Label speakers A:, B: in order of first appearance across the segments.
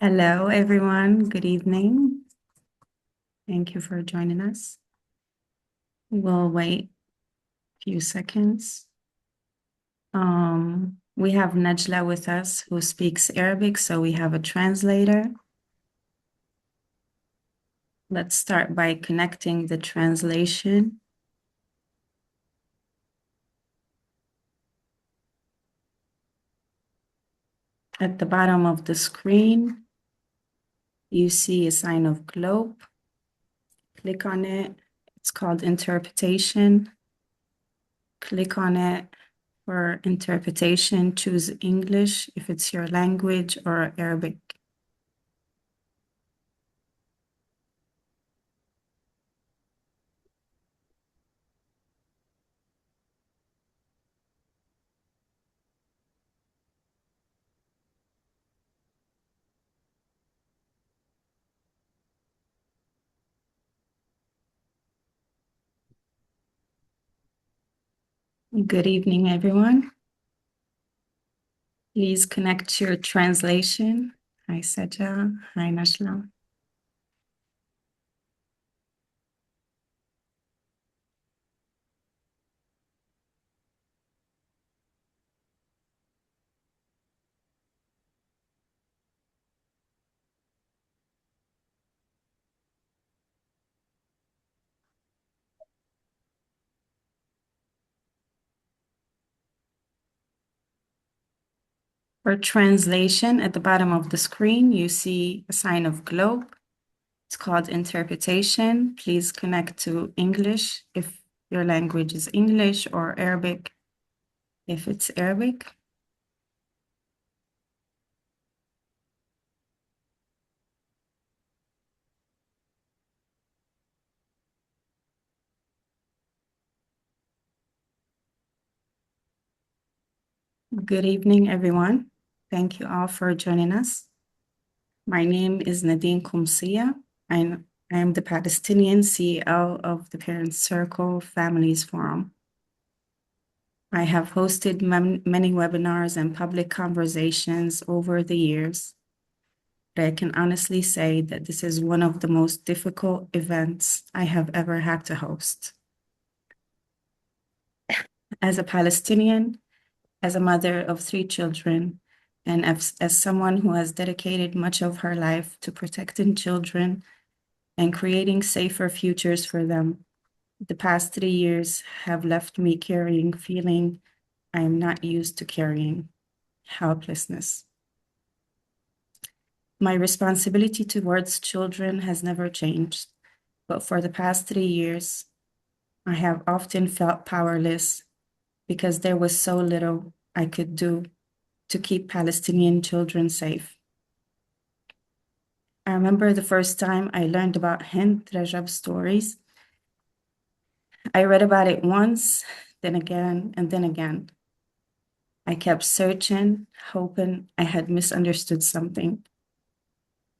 A: Hello, everyone. Good evening. Thank you for joining us. We'll wait a few seconds. We have Najla with us who speaks Arabic, so we have a translator. Let's start by connecting the translation. At the bottom of the screen, you see a sign of globe. Click on it. It's called interpretation. Click on it for interpretation. Choose English if it's your language or Arabic. Good evening, everyone. Please connect your translation. Hi, Saja. Hi, Najla. For translation, at the bottom of the screen, you see a sign of globe. It's called interpretation. Please connect to English if your language is English or Arabic if it's Arabic. Good evening, everyone. Thank you all for joining us. My name is Nadine Kumsiya. I am the Palestinian CEO of the Parent Circle Families Forum. I have hosted many webinars and public conversations over the years, but I can honestly say that this is one of the most difficult events I have ever had to host. As a Palestinian, as a mother of 3 children, and as someone who has dedicated much of her life to protecting children and creating safer futures for them, the past 3 years have left me carrying feeling I am not used to carrying, helplessness. My responsibility towards children has never changed, but for the past 3 years, I have often felt powerless because there was so little I could do to keep Palestinian children safe. I remember the first time I learned about Hind Rajab stories. I read about it once, then again, and then again. I kept searching, hoping I had misunderstood something,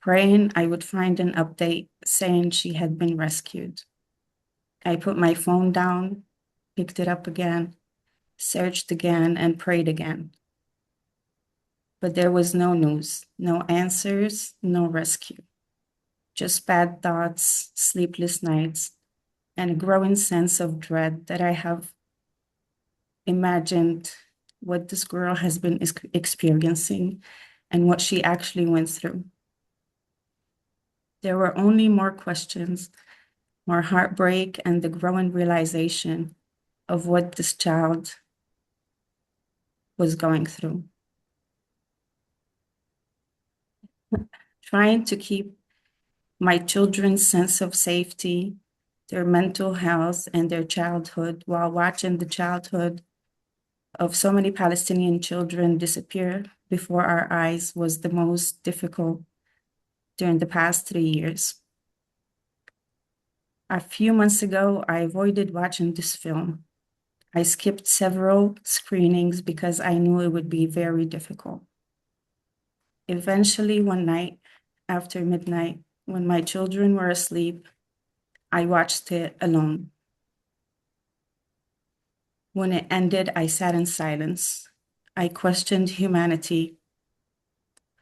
A: praying I would find an update saying she had been rescued. I put my phone down, picked it up again, searched again, and prayed again. But there was no news, no answers, no rescue. Just bad thoughts, sleepless nights, and a growing sense of dread that I have imagined what this girl has been experiencing and what she actually went through. There were only more questions, more heartbreak, and the growing realization of what this child was going through. Trying to keep my children's sense of safety, their mental health, and their childhood while watching the childhood of so many Palestinian children disappear before our eyes was the most difficult during the past 3 years. A few months ago, I avoided watching this film. I skipped several screenings because I knew it would be very difficult. Eventually, one night after midnight, when my children were asleep, I watched it alone. When it ended, I sat in silence. I questioned humanity.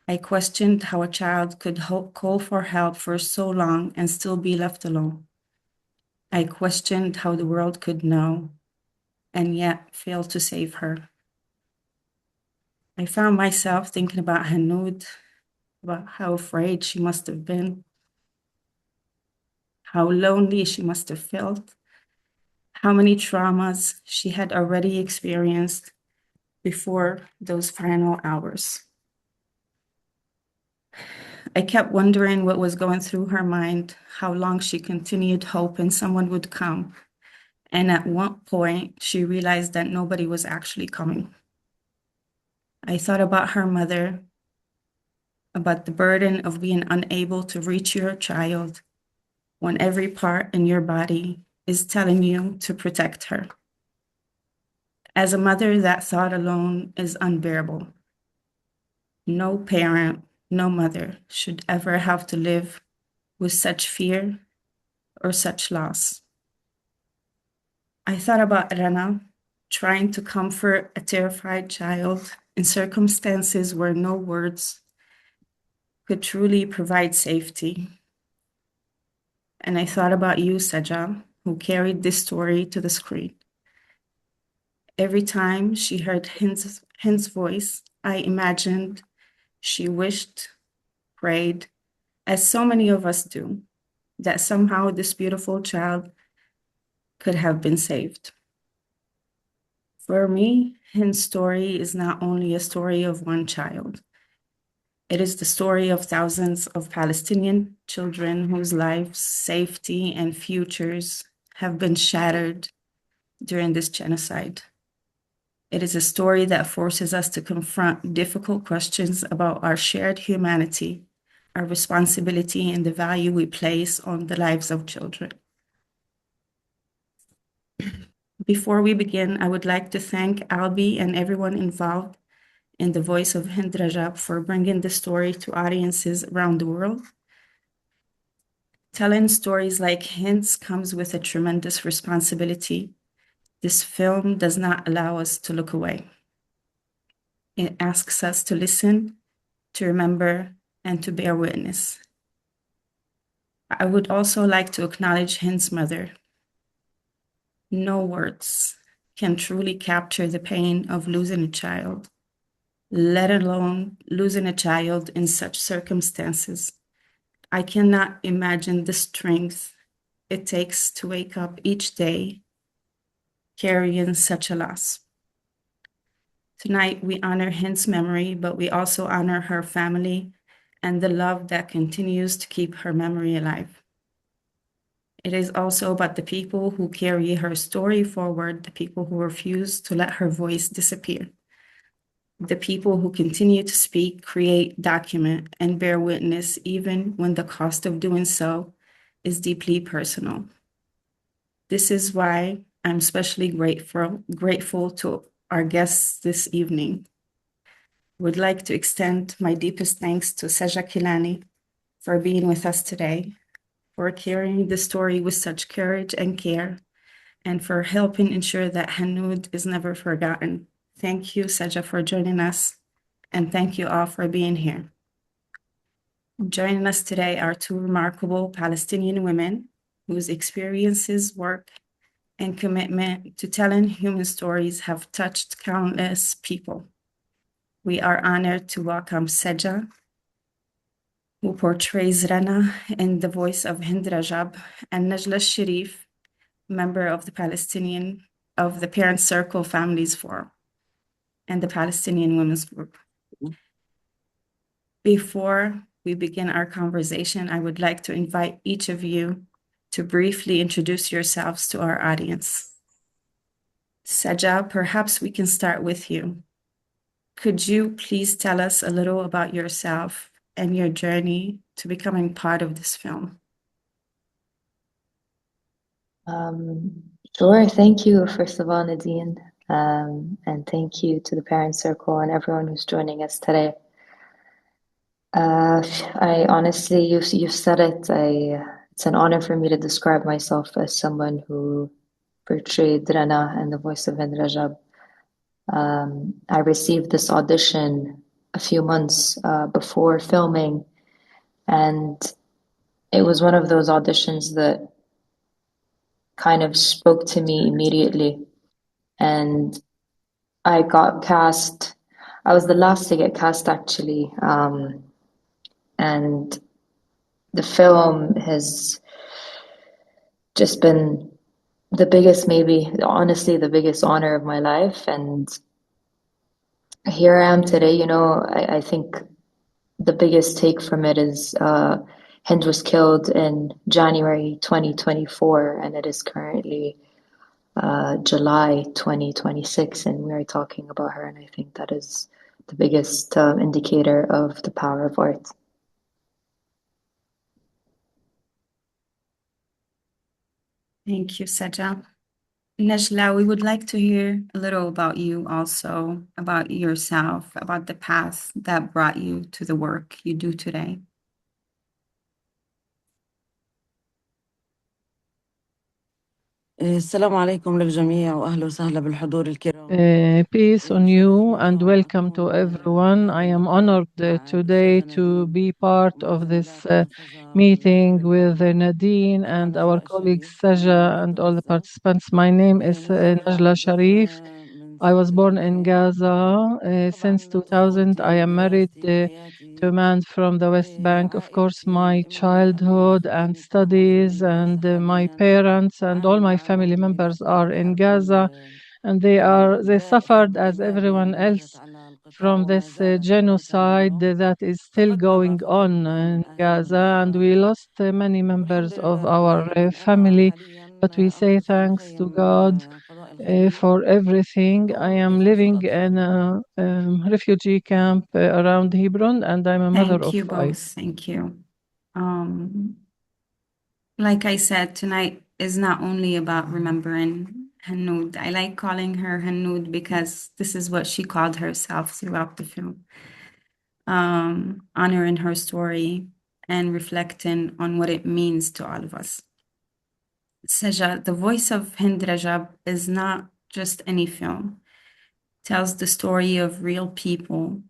A: I questioned how a child could call for help for so long and still be left alone. I questioned how the world could know and yet fail to save her. I found myself thinking about Hanoud, about how afraid she must have been, how lonely she must have felt, how many traumas she had already experienced before those final hours. I kept wondering what was going through her mind, how long she continued hoping someone would come. And at one point, she realized that nobody was actually coming. I thought about her mother, about the burden of being unable to reach your child when every part in your body is telling you to protect her. As a mother, that thought alone is unbearable. No parent, no mother should ever have to live with such fear or such loss. I thought about Rana trying to comfort a terrified child in circumstances where no words could truly provide safety. And I thought about you, Saja, who carried this story to the screen. Every time she heard Hind's voice, I imagined she wished, prayed, as so many of us do, that somehow this beautiful child could have been saved. For me, Hind's story is not only a story of one child. It is the story of thousands of Palestinian children whose lives, safety, and futures have been shattered during this genocide. It is a story that forces us to confront difficult questions about our shared humanity, our responsibility, and the value we place on the lives of children. Before we begin, I would like to thank Albi and everyone involved in the voice of Hind Rajab for bringing the story to audiences around the world. Telling stories like Hind's comes with a tremendous responsibility. This film does not allow us to look away. It asks us to listen, to remember, and to bear witness. I would also like to acknowledge Hind's mother. No words can truly capture the pain of losing a child, let alone losing a child in such circumstances. I cannot imagine the strength it takes to wake up each day carrying such a loss. Tonight, we honor Hind's memory, but we also honor her family and the love that continues to keep her memory alive. It is also about the people who carry her story forward, the people who refuse to let her voice disappear, the people who continue to speak, create, document, and bear witness, even when the cost of doing so is deeply personal. This is why I'm especially grateful to our guests this evening. Would like to extend my deepest thanks to Seja Kilani for being with us today, for carrying the story with such courage and care, and for helping ensure that Hanoud is never forgotten. Thank you, Seja, for joining us, and thank you all for being here. Joining us today are two remarkable Palestinian women whose experiences, work, and commitment to telling human stories have touched countless people. We are honored to welcome Seja, who portrays Rana in the voice of Hind Rajab, and Najla Sharif, member of the Parent Circle Families Forum and the Palestinian Women's Group. Before we begin our conversation, I would like to invite each of you to briefly introduce yourselves to our audience. Saja, perhaps we can start with you. Could you please tell us a little about yourself and your journey to becoming part of this film?
B: Sure. Thank you, first of all, Nadine. And thank you to the Parent Circle and everyone who's joining us today. I honestly, you've said it. It's an honor for me to describe myself as someone who portrayed Rana and the voice of Hind Rajab. I received this audition a few months before filming, and it was one of those auditions that kind of spoke to me immediately. And I got cast. I was the last to get cast, actually. And the film has just been the biggest, maybe, honestly, the biggest honor of my life. And here I am today. I think the biggest take from it is Hind was killed in January 2024, and it is currently July 2026, and we are talking about her. And I think that is the biggest indicator of the power of art.
A: Thank you, Saja. Najla, we would like to hear a little about you also, about yourself, about the path that brought you to the work you do today.
C: السلام عليكم للجميع وأهلا وسهلا بالحضور الكرام.
D: Peace on you and welcome to everyone. I am honored today to be part of this meeting with Nadine and our colleague Saja and all the participants. My name is Najla Sharif. I was born in Gaza since 2000. I am married to a man from the West Bank. Of course, my childhood and studies and my parents and all my family members are in Gaza, and they suffered as everyone else from this genocide that is still going on in Gaza, and we lost many members of our family, but we say thanks to God for everything. I am living in a refugee camp around Hebron, and I'm a mother
A: Thank
D: of
A: you
D: 5.
A: both. Thank you. Like I said, tonight is not only about remembering Hanoud. I like calling her Hanoud because this is what she called herself throughout the film. Honoring her story and reflecting on what it means to all of us. Saja, the voice of Hind Rajab is not just any film. It tells the story of real people,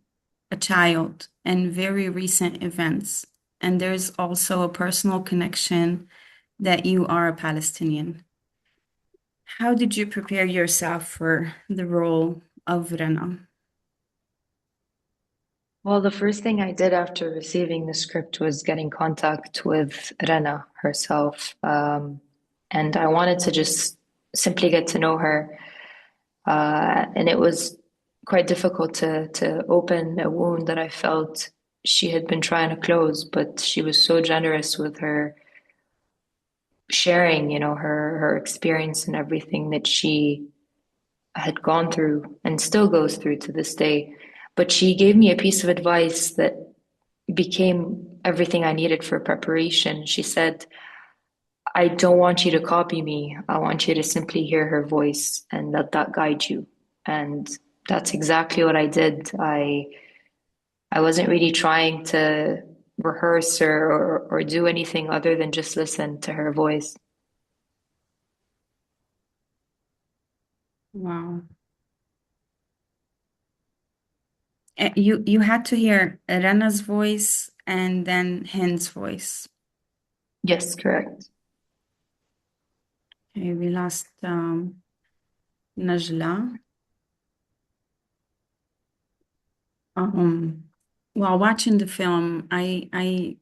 A: a child, and very recent events. And there's also a personal connection that you are a Palestinian. How did you prepare yourself for the role of Rana?
B: Well, the first thing I did after receiving the script was get in contact with Rena herself. And I wanted to just simply get to know her. And it was quite difficult to open a wound that I felt she had been trying to close, but she was so generous with her sharing, her experience and everything that she had gone through and still goes through to this day. But she gave me a piece of advice that became everything I needed for preparation. She said, I don't want you to copy me. I want you to simply hear her voice and let that guide you. And that's exactly what I did. I wasn't really trying to rehearse or do anything other than just listen to her voice.
A: Wow. You had to hear Rana's voice and then Hind's voice.
B: Yes, correct.
A: Okay, we lost Najla. While watching the film, I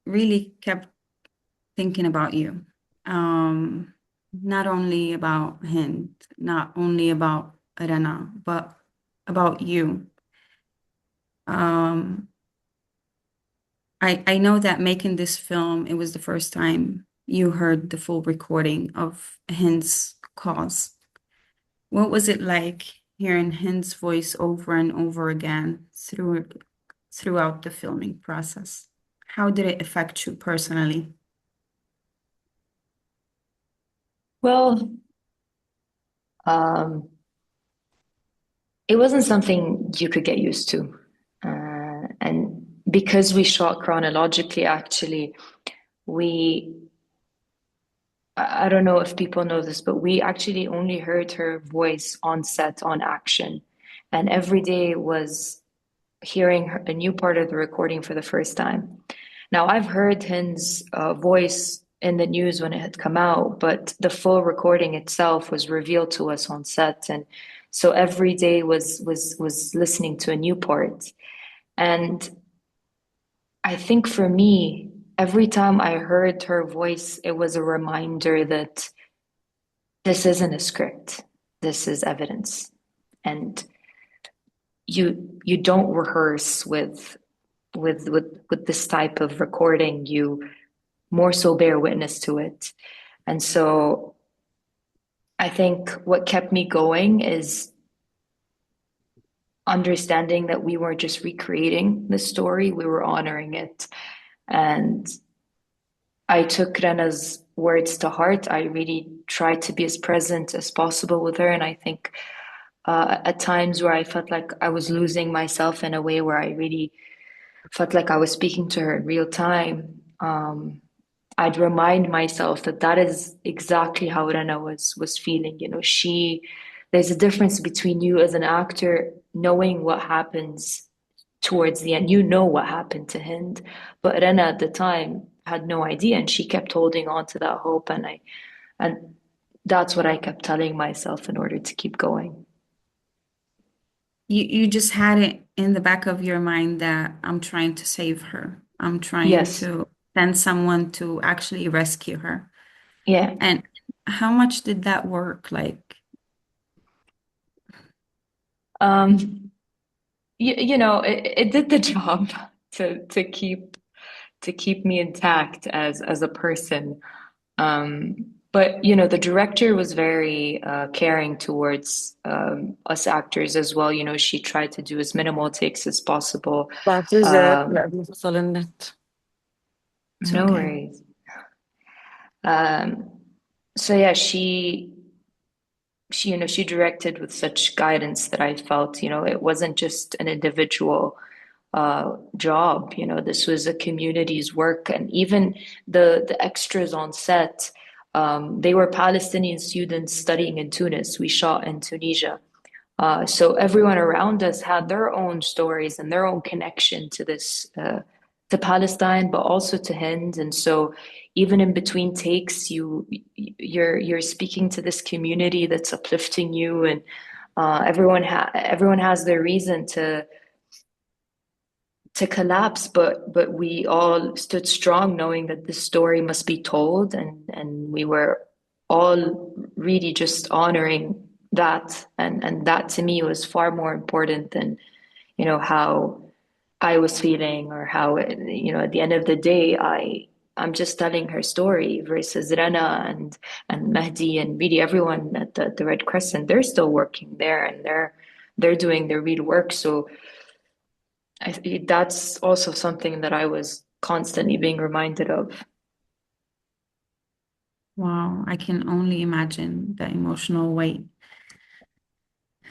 A: really kept thinking about you. Not only about Hind, not only about Rana, but about you. I know that making this film, it was the first time you heard the full recording of Hind's calls. What was it like hearing Hind's voice over and over again throughout the filming process? How did it affect you personally?
B: Well, um, it wasn't something you could get used to. And because we shot chronologically, actually, we, I don't know if people know this, but we actually only heard her voice on set, on action. And every day was hearing a new part of the recording for the first time. Now, I've heard Hind's voice in the news when it had come out, but the full recording itself was revealed to us on set, and so every day was listening to a new part. And I think for me, every time I heard her voice, it was a reminder that this isn't a script. This is evidence. And you don't rehearse with this type of recording. You more so bear witness to it. And so I think what kept me going is understanding that we weren't just recreating the story, we were honoring it. And I took Rena's words to heart. I really tried to be as present as possible with her. And I think at times where I felt like I was losing myself in a way where I really felt like I was speaking to her in real time, I'd remind myself that that is exactly how Rana was feeling. You know, there's a difference between you as an actor knowing what happens towards the end. You know what happened to Hind, but Rana at the time had no idea, and she kept holding on to that hope, and that's what I kept telling myself in order to keep going.
A: You just had it in the back of your mind that I'm trying to save her. I'm trying
B: Yes.
A: to send someone to actually rescue her.
B: Yeah.
A: And how much did that work? Like,
B: you know, it did the job to keep me intact as a person. But you know, the director was very caring towards us actors as well. You know, she tried to do as minimal takes as possible.
C: بعتذر لأنه فصل النت.
A: it's
B: No
A: okay.
B: worries. So yeah, you know, she directed with such guidance that I felt, you know, it wasn't just an individual job. You know, this was a community's work, and even the extras on set, they were Palestinian students studying in Tunis. We shot in Tunisia. So everyone around us had their own stories and their own connection to this, to Palestine, but also to Hind. And so even in between takes, you're speaking to this community that's uplifting you, and everyone has their reason to collapse, but we all stood strong, knowing that this story must be told, and we were all really just honoring that, and that to me was far more important than, you know, how I was feeling, or how you know, at the end of the day, I'm just telling her story versus Rana and Mahdi and really everyone at the Red Crescent. They're still working there, and they're doing their real work. So that's also something that I was constantly being reminded of.
A: Wow, I can only imagine the emotional weight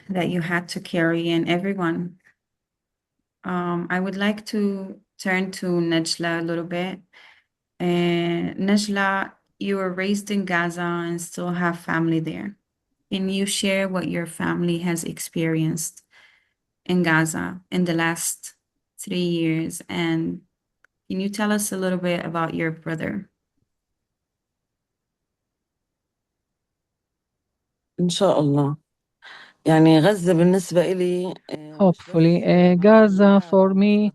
A: that you had to carry, and everyone. I would like to turn to Najla a little bit. And Najla, you were raised in Gaza and still have family there. Can you share what your family has experienced in Gaza in the last 3 years? And can you tell us a little bit about your brother?
C: إن شاء الله. يعني غزة بالنسبة إلي
D: Hopefully, Gaza for me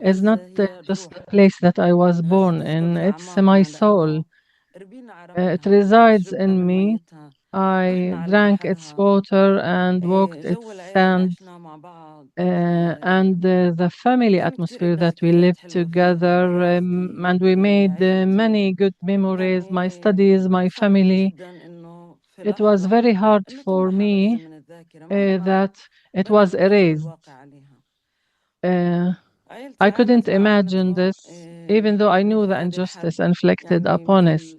D: is not just a place that I was born in, it's my soul. It resides in me. I drank its water and walked its sand, and the family atmosphere that we lived together, and we made many good memories, my studies, my family. It was very hard for me that it was erased. I couldn't imagine this, even though I knew the injustice inflicted upon us.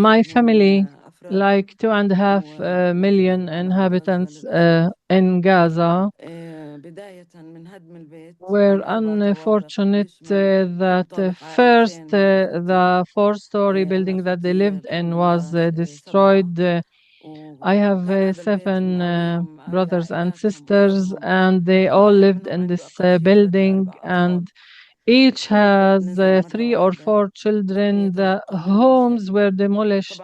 D: My family, like 2.5 million inhabitants in Gaza, were unfortunate that first the four-story building that they lived in was destroyed I have 7 brothers and sisters, and they all lived in this building, and each has 3 or 4 children. The homes were demolished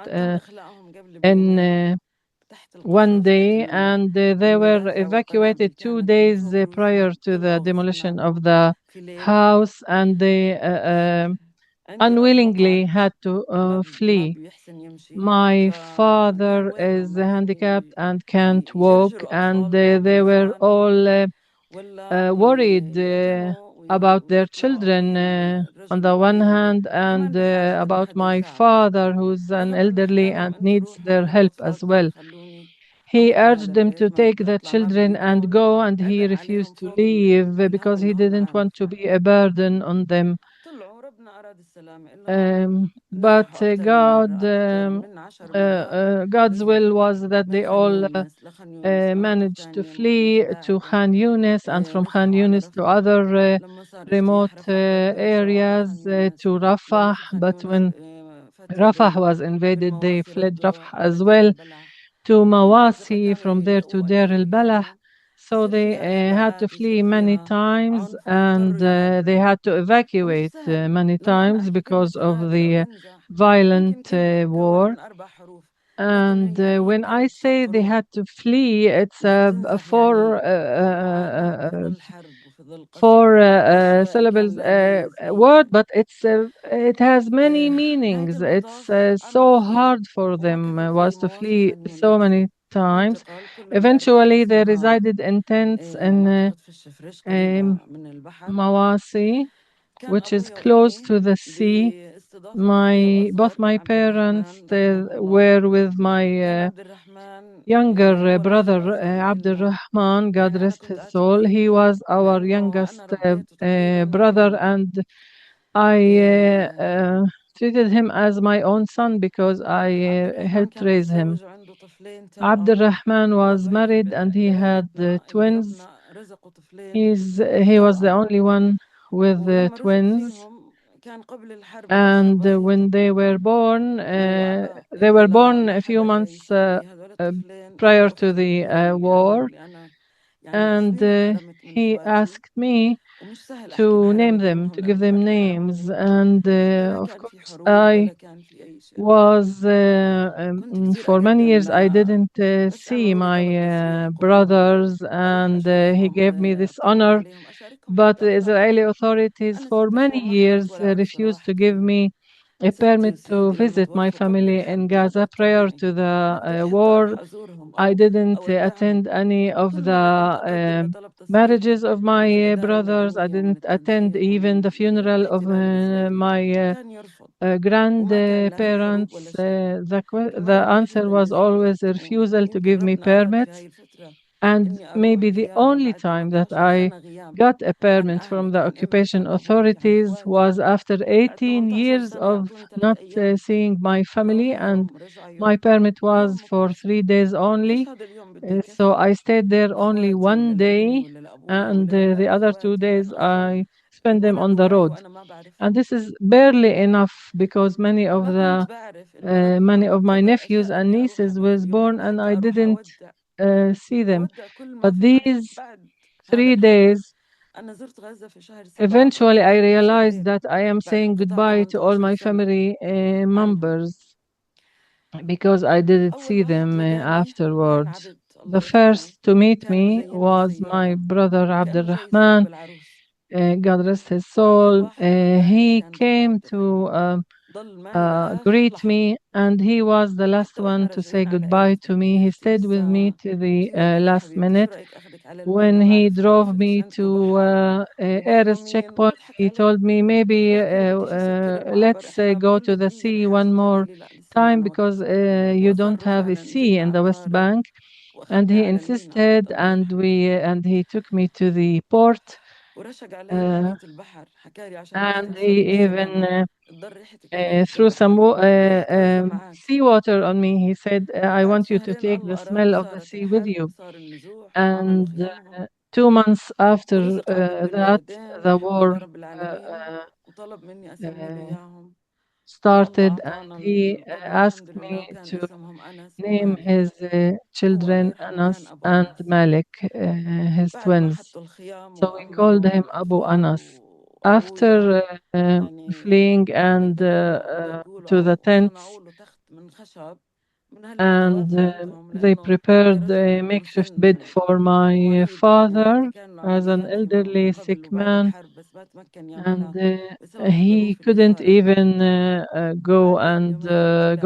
D: in one day, and they were evacuated 2 days prior to the demolition of the house, and they unwillingly had to flee. My father is handicapped and can't walk, and they were all worried about their children on the one hand, and about my father, who's an elderly and needs their help as well. He urged them to take the children and go, and he refused to leave because he didn't want to be a burden on them. But God's will was that they all managed to flee to Khan Yunis, and from Khan Yunis to other remote areas to Rafah. But when Rafah was invaded, they fled Rafah as well, to Mawasi, from there to Deir al-Balah. So they had to flee many times, and they had to evacuate many times because of the violent war. And when I say they had to flee, it's a four syllables word, but it has many meanings. It's so hard for them was to flee so many times. Eventually, they resided in tents in Mawasi, which is close to the sea. Both my parents were with my younger brother Abdurrahman, God rest his soul. He was our youngest brother, and I treated him as my own son because I helped raise him. Abdurrahman was married and he had twins. He was the only one with twins. And when they were born a few months prior to the war, and he asked me to name them, to give them names, and of course I was for many years I didn't see my brothers, and he gave me this honor, but the Israeli authorities for many years refused to give me a permit to visit my family in Gaza prior to the war. I didn't attend any of the marriages of my brothers. I didn't attend even the funeral of my grandparents. The answer was always a refusal to give me permits. And maybe the only time that I got a permit from the occupation authorities was after 18 years of not seeing my family, and my permit was for 3 days only. So I stayed there only 1 day, and the other 2 days I spent them on the road. And this is barely enough because many of my nephews and nieces was born and I didn't see them. But these 3 days, eventually I realized that I am saying goodbye to all my family members because I didn't see them afterwards. The first to meet me was my brother Abdurrahman, God rest his soul. He came to greet me, and he was the last one to say goodbye to me. He stayed with me to the last minute. When he drove me to Ares checkpoint, he told me maybe let's go to the sea one more time because you don't have a sea in the West Bank. And he insisted, and he took me to the port. And he even threw some seawater on me. He said, I want you to take the smell of the sea with you. And 2 months after that, the war uh, started, and he asked me to name his children Anas and Malik, his twins. So we called him Abu Anas. After fleeing and to the tents, and they prepared a makeshift bed for my father as an elderly sick man, and he couldn't even go and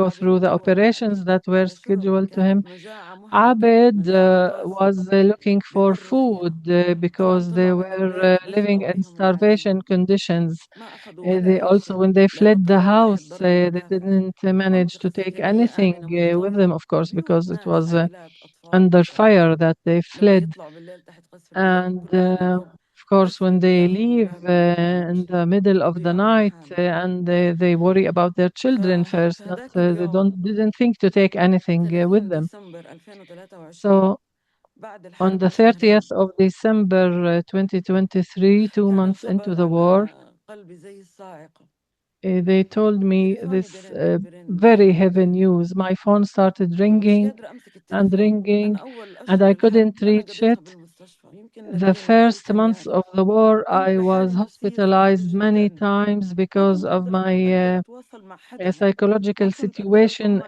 D: go through the operations that were scheduled to him. Abed was looking for food because they were living in starvation conditions. They also, when they fled the house, they didn't manage to take anything with them, of course, because it was under fire that they fled. And of course, when they leave in the middle of the night and they worry about their children first, not they didn't think to take anything with them. So on the 30th of December 2023, 2 months into the war, they told me this very heavy news. My phone started ringing and ringing, and I couldn't reach it. The first months of the war, I was hospitalized many times because of my psychological situation.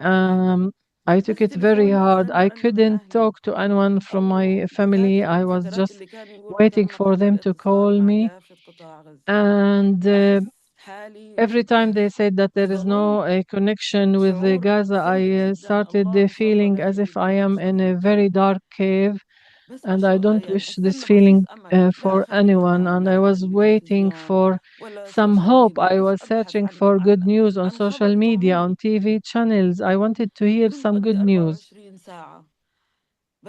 D: I took it very hard. I couldn't talk to anyone from my family. I was just waiting for them to call me. And every time they said that there is no connection with Gaza, I started feeling as if I am in a very dark cave, and I don't wish this feeling for anyone. And I was waiting for some hope. I was searching for good news on social media, on TV channels. I wanted to hear some good news.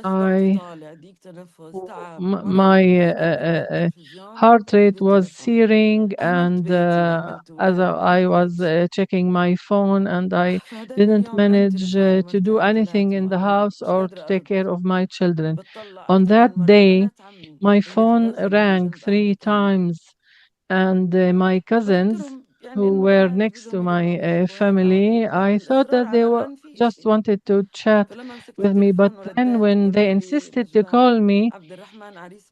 D: I my heart rate was searing, and as I was checking my phone, and I didn't manage to do anything in the house or to take care of my children. On that day, my phone rang 3 times, and my cousins who were next to my family, I thought that they were just wanted to chat with me, but then when they insisted to call me,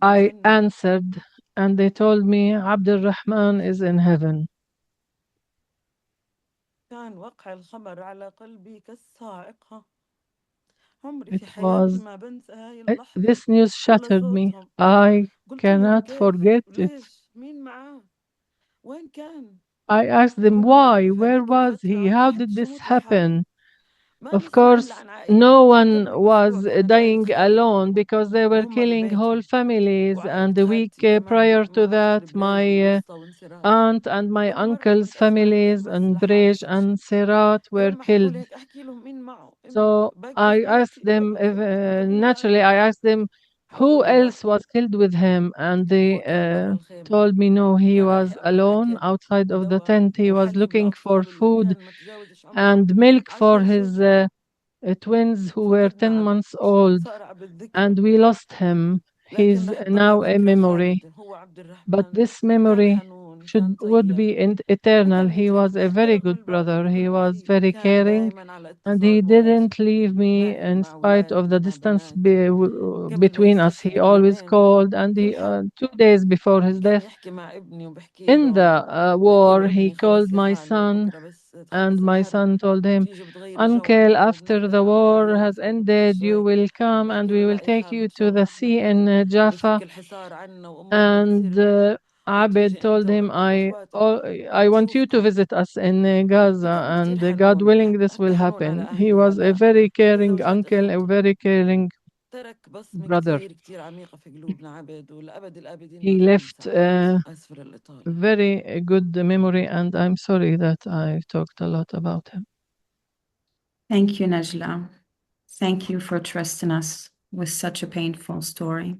D: I answered, and they told me Abdul is in heaven. It was this news shattered me. I cannot forget it. I asked them why, where was he, how did this happen? Of course, no one was dying alone because they were killing whole families. And the week prior to that, my aunt and my uncle's families and Brej and Serat were killed. So I asked them, if, naturally, I asked them who else was killed with him, and they told me no, he was alone outside of the tent. He was looking for food and milk for his twins who were 10 months old, and we lost him. He's now a memory, but this memory would be eternal. He was a very good brother. He was very caring, and he didn't leave me in spite of the distance between us. He always called, and he 2 days before his death in the war, he called my son, and my son told him, Uncle, after the war has ended, you will come and we will take you to the sea in Jaffa. And Abed told him, I want you to visit us in Gaza, and God willing, this will happen. He was a very caring uncle, a very caring brother. He left very good memory, and I'm sorry that I talked a lot about him.
A: Thank you, Najla. Thank you for trusting us with such a painful story.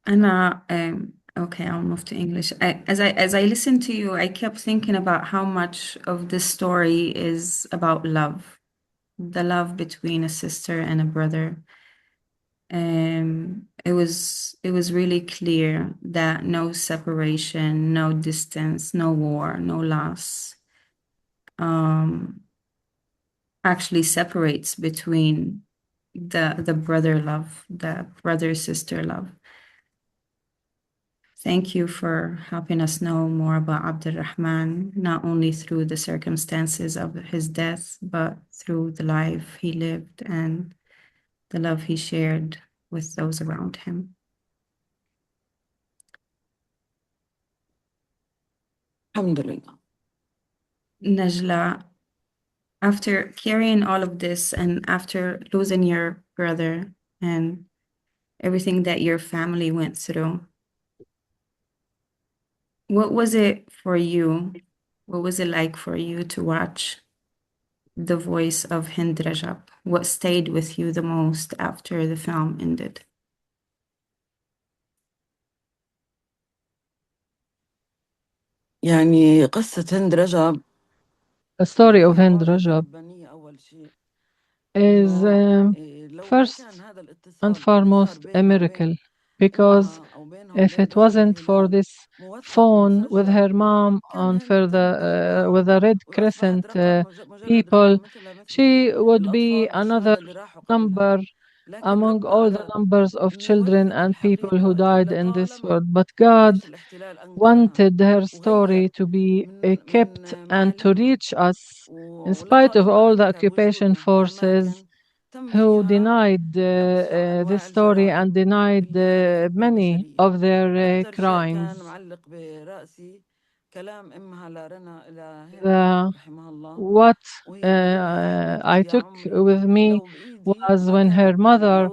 A: Anna, okay, I'll move to English. As I listened to you, I kept thinking about how much of this story is about love, the love between a sister and a brother. It was really clear that no separation, no distance, no war, no loss actually separates between the brother love, the brother sister love. Thank you for helping us know more about Abdurrahman, not only through the circumstances of his death, but through the life he lived and the love he shared with those around him.
C: الحمد لله.
A: Najla, after carrying all of this and after losing your brother and everything that your family went through, what was it for you? What was it like for you to watch the voice of Hind Rajab? What stayed with you the most after the film ended?
C: يعني قصة هند رجب
D: The story of Hind Rajab is first and foremost a miracle, because if it wasn't for this phone with her mom on for with the Red Crescent people, she would be another number among all the numbers of children and people who died in this world. But God wanted her story to be kept and to reach us in spite of all the occupation forces who denied this story and denied many of their crimes. What I took with me was when her mother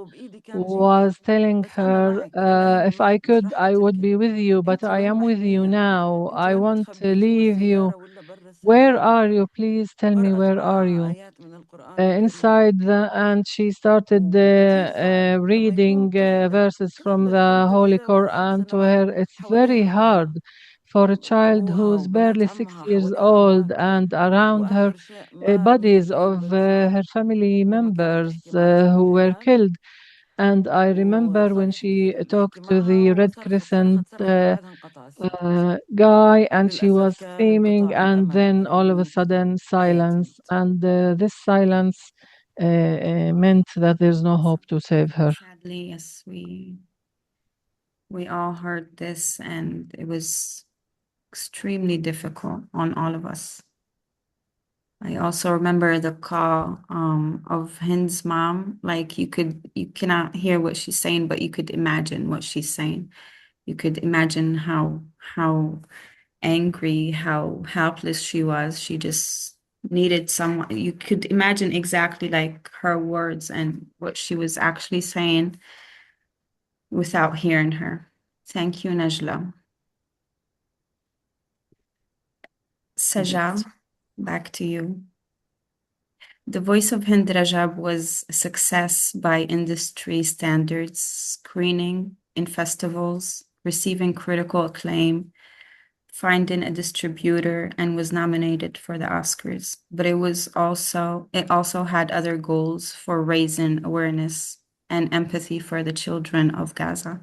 D: was telling her, if I could, I would be with you, but I am with you now. I want to leave you. Where are you? Please tell me, where are you? Inside and she started reading verses from the Holy Quran to her. It's very hard for a child who's barely 6 years old, and around her bodies of her family members who were killed. And I remember when she talked to the Red Crescent guy and she was screaming, and then all of a sudden silence. And this silence meant that there's no hope to save her.
A: Sadly, yes, we all heard this, and it was extremely difficult on all of us. I also remember the call of Hind's mom. Like you cannot hear what she's saying, but you could imagine what she's saying. You could imagine how angry, how helpless she was. She just needed someone. You could imagine exactly like her words and what she was actually saying without hearing her. Thank you, Najla. Sajal, back to you. The voice of Hind Rajab was a success by industry standards, screening in festivals, receiving critical acclaim, finding a distributor, and was nominated for the Oscars. But it also had other goals for raising awareness and empathy for the children of Gaza.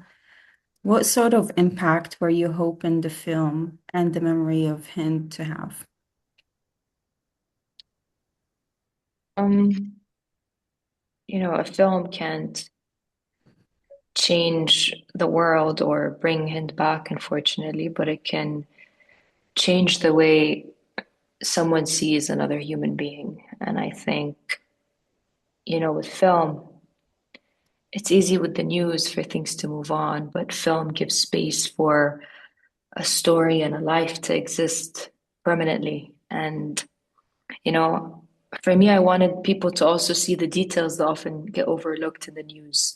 A: What sort of impact were you hoping the film and the memory of Hind to have?
B: A film can't change the world or bring Hind back, unfortunately, but it can change the way someone sees another human being. And I think, with film, it's easy with the news for things to move on, but film gives space for a story and a life to exist permanently. And, for me, I wanted people to also see the details that often get overlooked in the news.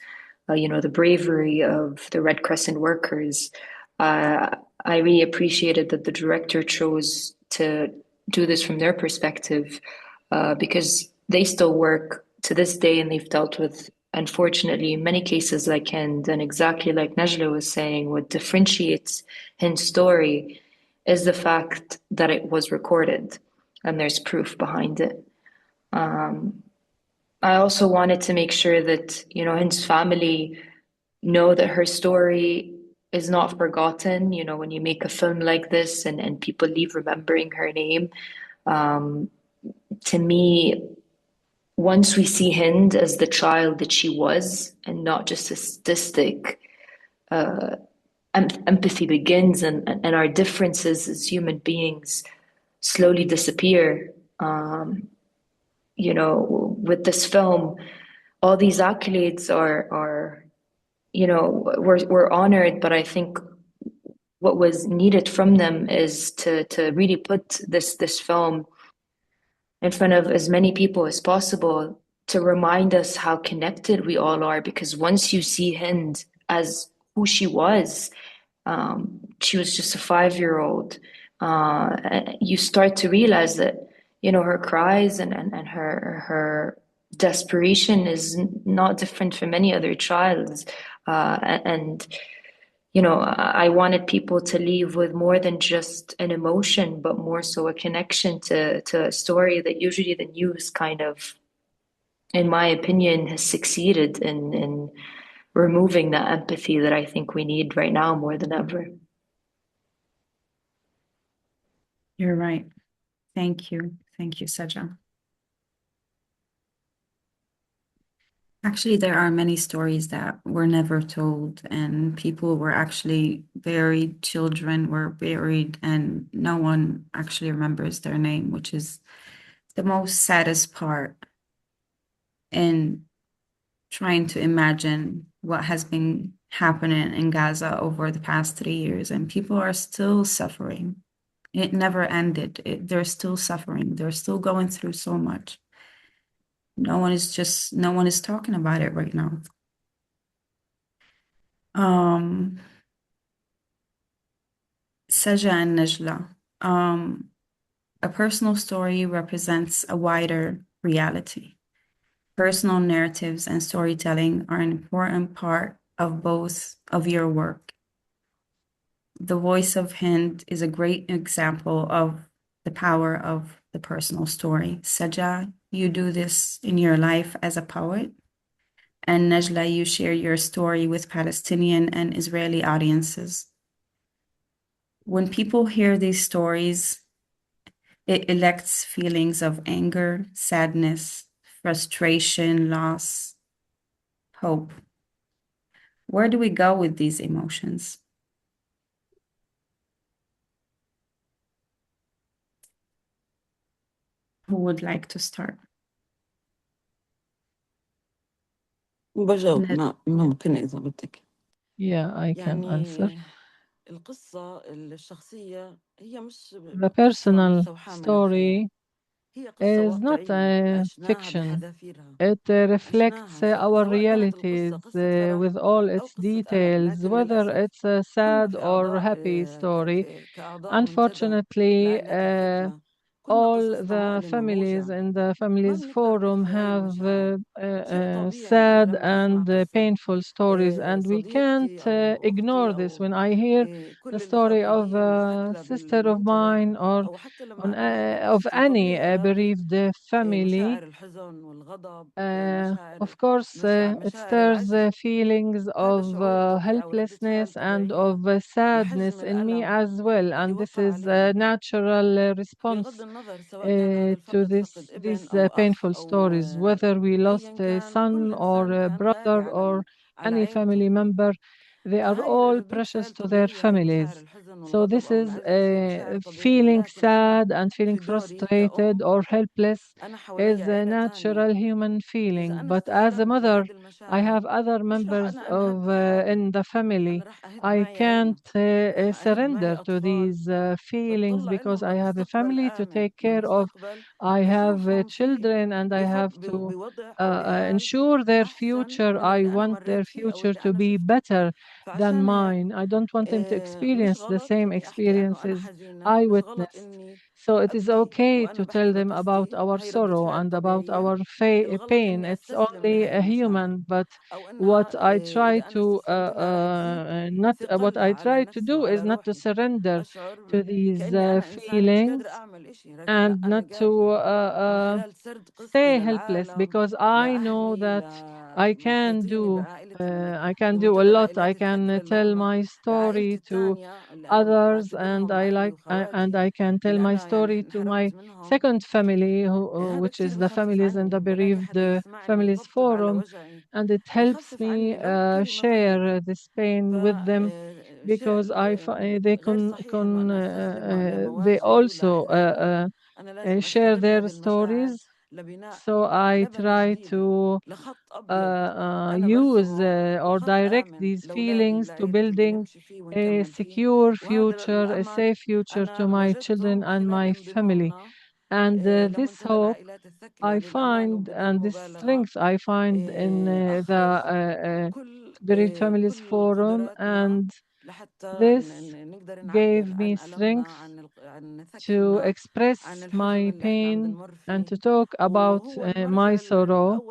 B: The bravery of the Red Crescent workers. I really appreciated that the director chose to do this from their perspective, because they still work to this day and they've dealt with, unfortunately, many cases like Hind. And exactly like Najla was saying, what differentiates Hind's story is the fact that it was recorded and there's proof behind it. I also wanted to make sure that, Hind's family know that her story is not forgotten. When you make a film like this and people leave remembering her name, um, to me, once we see Hind as the child that she was and not just a statistic, empathy begins, and our differences as human beings slowly disappear. With this film, all these accolades are we're honored, but I think what was needed from them is to really put this film in front of as many people as possible to remind us how connected we all are. Because once you see Hind as who she was just a 5-year-old. You start to realize that, her cries and her desperation is not different from any other child's. And I wanted people to leave with more than just an emotion, but more so a connection to a story that usually the news kind of, in my opinion, has succeeded in removing that empathy that I think we need right now more than ever.
A: You're right. Thank you. Thank you, Saja. Actually, there are many stories that were never told, and people were actually buried, children were buried, and no one actually remembers their name, which is the most saddest part in trying to imagine what has been happening in Gaza over the past 3 years, and people are still suffering. It never ended. They're still suffering. They're still going through so much. No one is talking about it right now. Saja and Najla. A personal story represents a wider reality. Personal narratives and storytelling are an important part of both of your work. The voice of Hind is a great example of the power of the personal story. Saja, you do this in your life as a poet. And Najla, you share your story with Palestinian and Israeli audiences. When people hear these stories, it elects feelings of anger, sadness, frustration, loss, hope. Where do we go with these emotions? Who would like to start?
C: بجاوب ممكن إذا بدك.
D: Yeah, I can answer.
C: القصة الشخصية هي مش
D: The personal story is not a fiction. It reflects our realities with all its details, whether it's a sad or happy story. Unfortunately, all the families in the families forum have sad and painful stories, and we can't ignore this. When I hear the story of a sister of mine or of any bereaved family, of course, it stirs feelings of helplessness and of sadness in me as well. And this is a natural response to these painful stories. Whether we lost a son or a brother or any family member, they are all precious to their families. So this is feeling sad and feeling frustrated or helpless is a natural human feeling. But as a mother, I have other members of in the family. I can't surrender to these feelings because I have a family to take care of. I have children and I have to ensure their future. I want their future to be better than mine. I don't want them to experience the same experiences I witnessed. So it is okay to tell them about our sorrow and about our pain. It's only a human, but what I try to not what I try to do is not to surrender to these feelings and not to stay helpless, because I know that I can do a lot. I can tell my story to others, and I can tell my story to my second family, which is the Families and the Bereaved Families Forum, and it helps me share this pain with them, because they also share their stories. So I try to use or direct these feelings to building a secure future, a safe future to my children and my family. And this hope I find, and this strength I find in the Bereaved Families Forum, and this gave me strength to express my pain and to talk about my sorrow.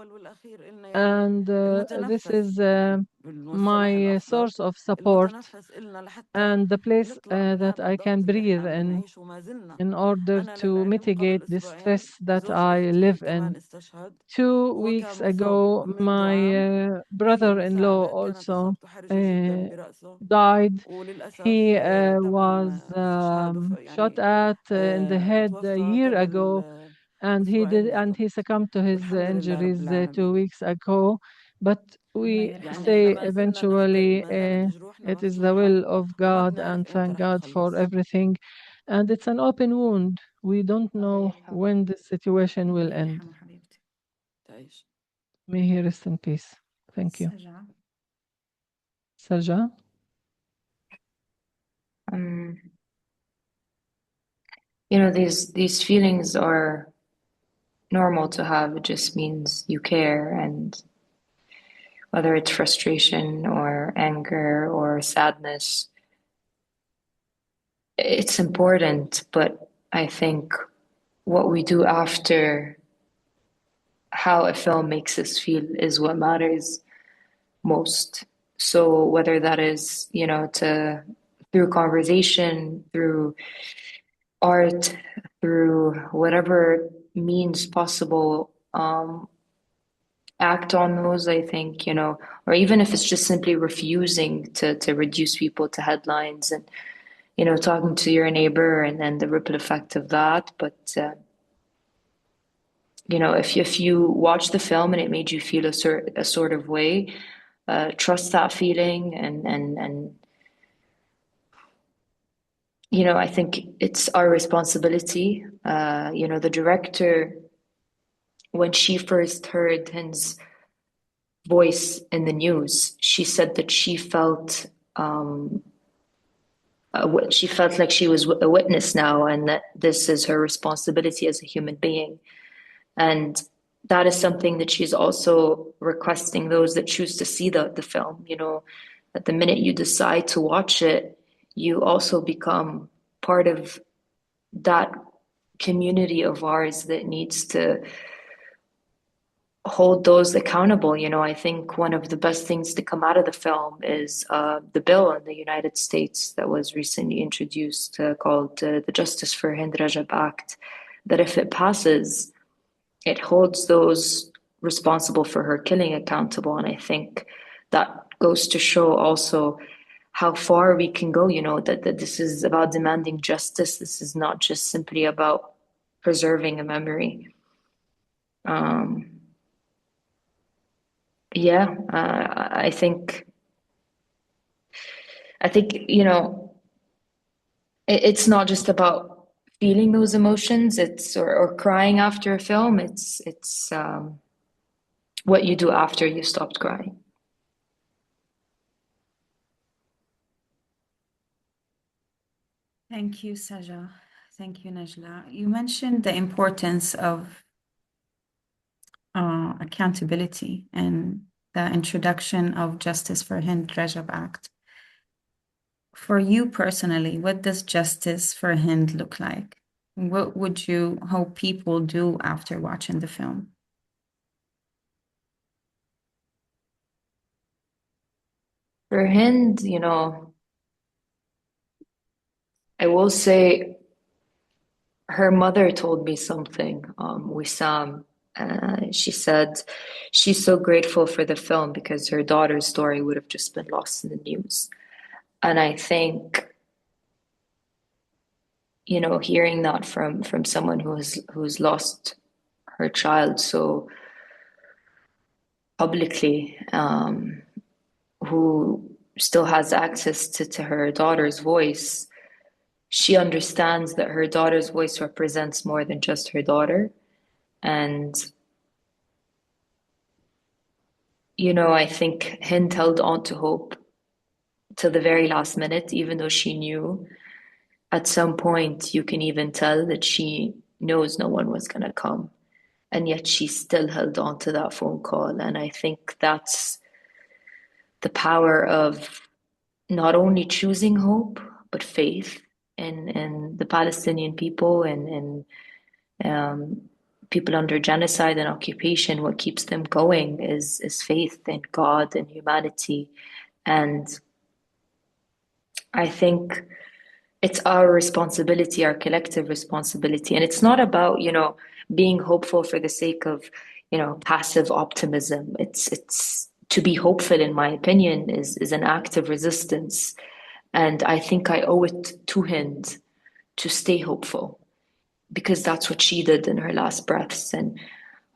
D: And this is my source of support and the place that I can breathe in order to mitigate the stress that I live in. 2 weeks ago, my brother-in-law also died. He was shot at in the head a year ago, and he succumbed to his injuries 2 weeks ago. But we say eventually it is the will of God, and thank God for everything. And it's an open wound. We don't know when the situation will end. May he rest in peace. Thank you. Sarja?
B: These feelings are normal to have. It just means you care, and whether it's frustration or anger or sadness, it's important. But I think what we do after, how a film makes us feel, is what matters most. So whether that is, through conversation, through art, through whatever means possible, act on those, I think, or even if it's just simply refusing to reduce people to headlines, and, talking to your neighbor, and then the ripple effect of that. But, if you watch the film and it made you feel a sort of way, trust that feeling, and I think it's our responsibility. The director, when she first heard Hind's voice in the news, she said that she felt like she was a witness now, and that this is her responsibility as a human being. And that is something that she's also requesting those that choose to see the film, that the minute you decide to watch it, you also become part of that community of ours that needs to hold those accountable. I think one of the best things to come out of the film is the bill in the United States that was recently introduced, called the Justice for Hind Rajab Act, that if it passes, it holds those responsible for her killing accountable. And I think that goes to show also how far we can go, that this is about demanding justice. This is not just simply about preserving a memory. I think it's not just about feeling those emotions, or crying after a film. It's what you do after you stopped crying.
A: Thank you, Saja. Thank you, Najla. You mentioned the importance of accountability and the introduction of Justice for Hind Rajab Act. For you personally, what does Justice for Hind look like? What would you hope people do after watching the film?
B: For Hind, I will say her mother told me something, Wissam. She said she's so grateful for the film because her daughter's story would have just been lost in the news. And I think, hearing that from someone who's lost her child so publicly, who still has access to her daughter's voice, she understands that her daughter's voice represents more than just her daughter. And, I think Hind held on to hope till the very last minute, even though she knew at some point you can even tell that she knows no one was going to come. And yet she still held on to that phone call. And I think that's the power of not only choosing hope, but faith in the Palestinian people and people under genocide and occupation. What keeps them going is faith in God and humanity. And I think it's our responsibility, our collective responsibility. And it's not about, being hopeful for the sake of, passive optimism. It's to be hopeful, in my opinion, is an act of resistance. And I think I owe it to Hind to stay hopeful because that's what she did in her last breaths. And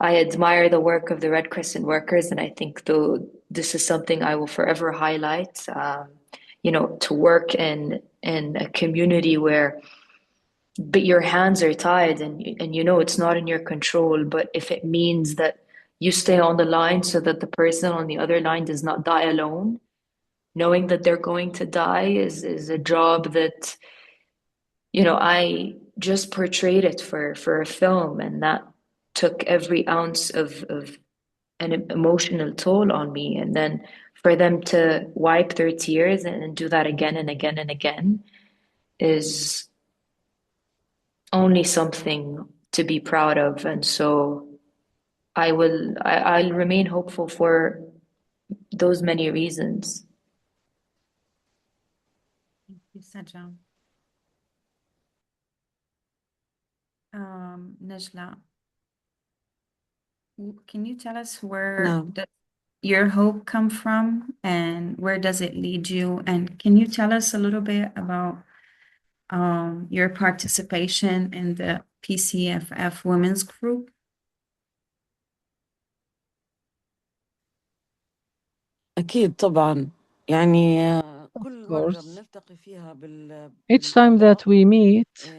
B: I admire the work of the Red Crescent workers. And I think though this is something I will forever highlight, to work in a community where but your hands are tied and it's not in your control, but if it means that you stay on the line so that the person on the other line does not die alone, knowing that they're going to die is a job that I just portrayed it for a film, and that took every ounce of an emotional toll on me. And then for them to wipe their tears and do that again and again and again is only something to be proud of. And so I'll remain hopeful for those many reasons.
A: Thank you, Sajam. Najla, can you tell us where
C: نعم.
A: does your hope come from and where does it lead you? And can you tell us a little bit about your participation in the PCFF Women's Group?
C: أكيد طبعا يعني
D: Of
C: كل مرة
D: course.
C: بنلتقي فيها
D: Each time that
C: بالفضاء
D: we meet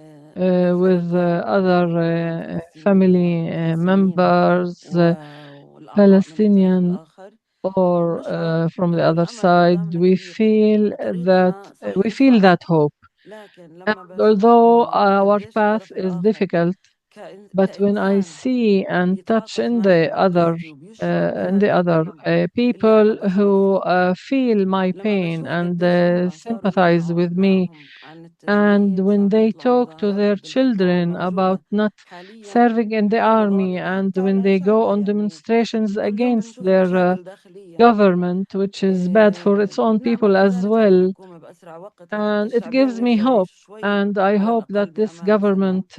D: with
C: الفلكي
D: other family members,
C: والأعضاء من الطرف
D: Palestinian
C: الآخر
D: or
C: بنشعر
D: from the
C: إنه
D: other
C: الأمل
D: side,
C: قدامنا
D: we
C: كبير
D: feel
C: وطريقنا
D: we
C: صحيح
D: feel
C: صعب،
D: that hope.
C: لكن
D: And
C: لما بشوف
D: although
C: إنه
D: our
C: قديش
D: path
C: الطرف
D: is
C: الآخر
D: difficult, but when I
C: كإنسان
D: see and touch
C: بيتعاطف معي وبيحس وبيشعر
D: in the
C: بهذا
D: other
C: الألم اللي أنا
D: people
C: بشعر
D: who
C: فيه،
D: feel my
C: لما
D: pain
C: بشوف
D: and
C: قديش هم صاروا
D: sympathize
C: يمنعوا
D: with me,
C: أبنائهم عن
D: and
C: التجنيد،
D: when
C: صاروا
D: they
C: يطلعوا
D: talk to
C: مظاهرات
D: their
C: ضد الحكومة
D: children about
C: الموجودة
D: not
C: حاليا،
D: serving in the
C: هاي
D: army,
C: المظاهرات
D: and when
C: بنتابع
D: they go
C: نشاهدها.
D: on
C: يعني
D: demonstrations
C: كل يوم
D: against
C: بنشوف
D: their
C: مشاكل داخلية،
D: government, which is bad for its own
C: بنأمل
D: people as
C: بإزالة هاي
D: well.
C: الحكومة بأسرع وقت لحتى
D: And it
C: الشعب
D: gives me
C: يرجع
D: hope.
C: يعيش شوي
D: And I
C: على
D: hope that
C: الأقل
D: this
C: بأمان وسلام.
D: government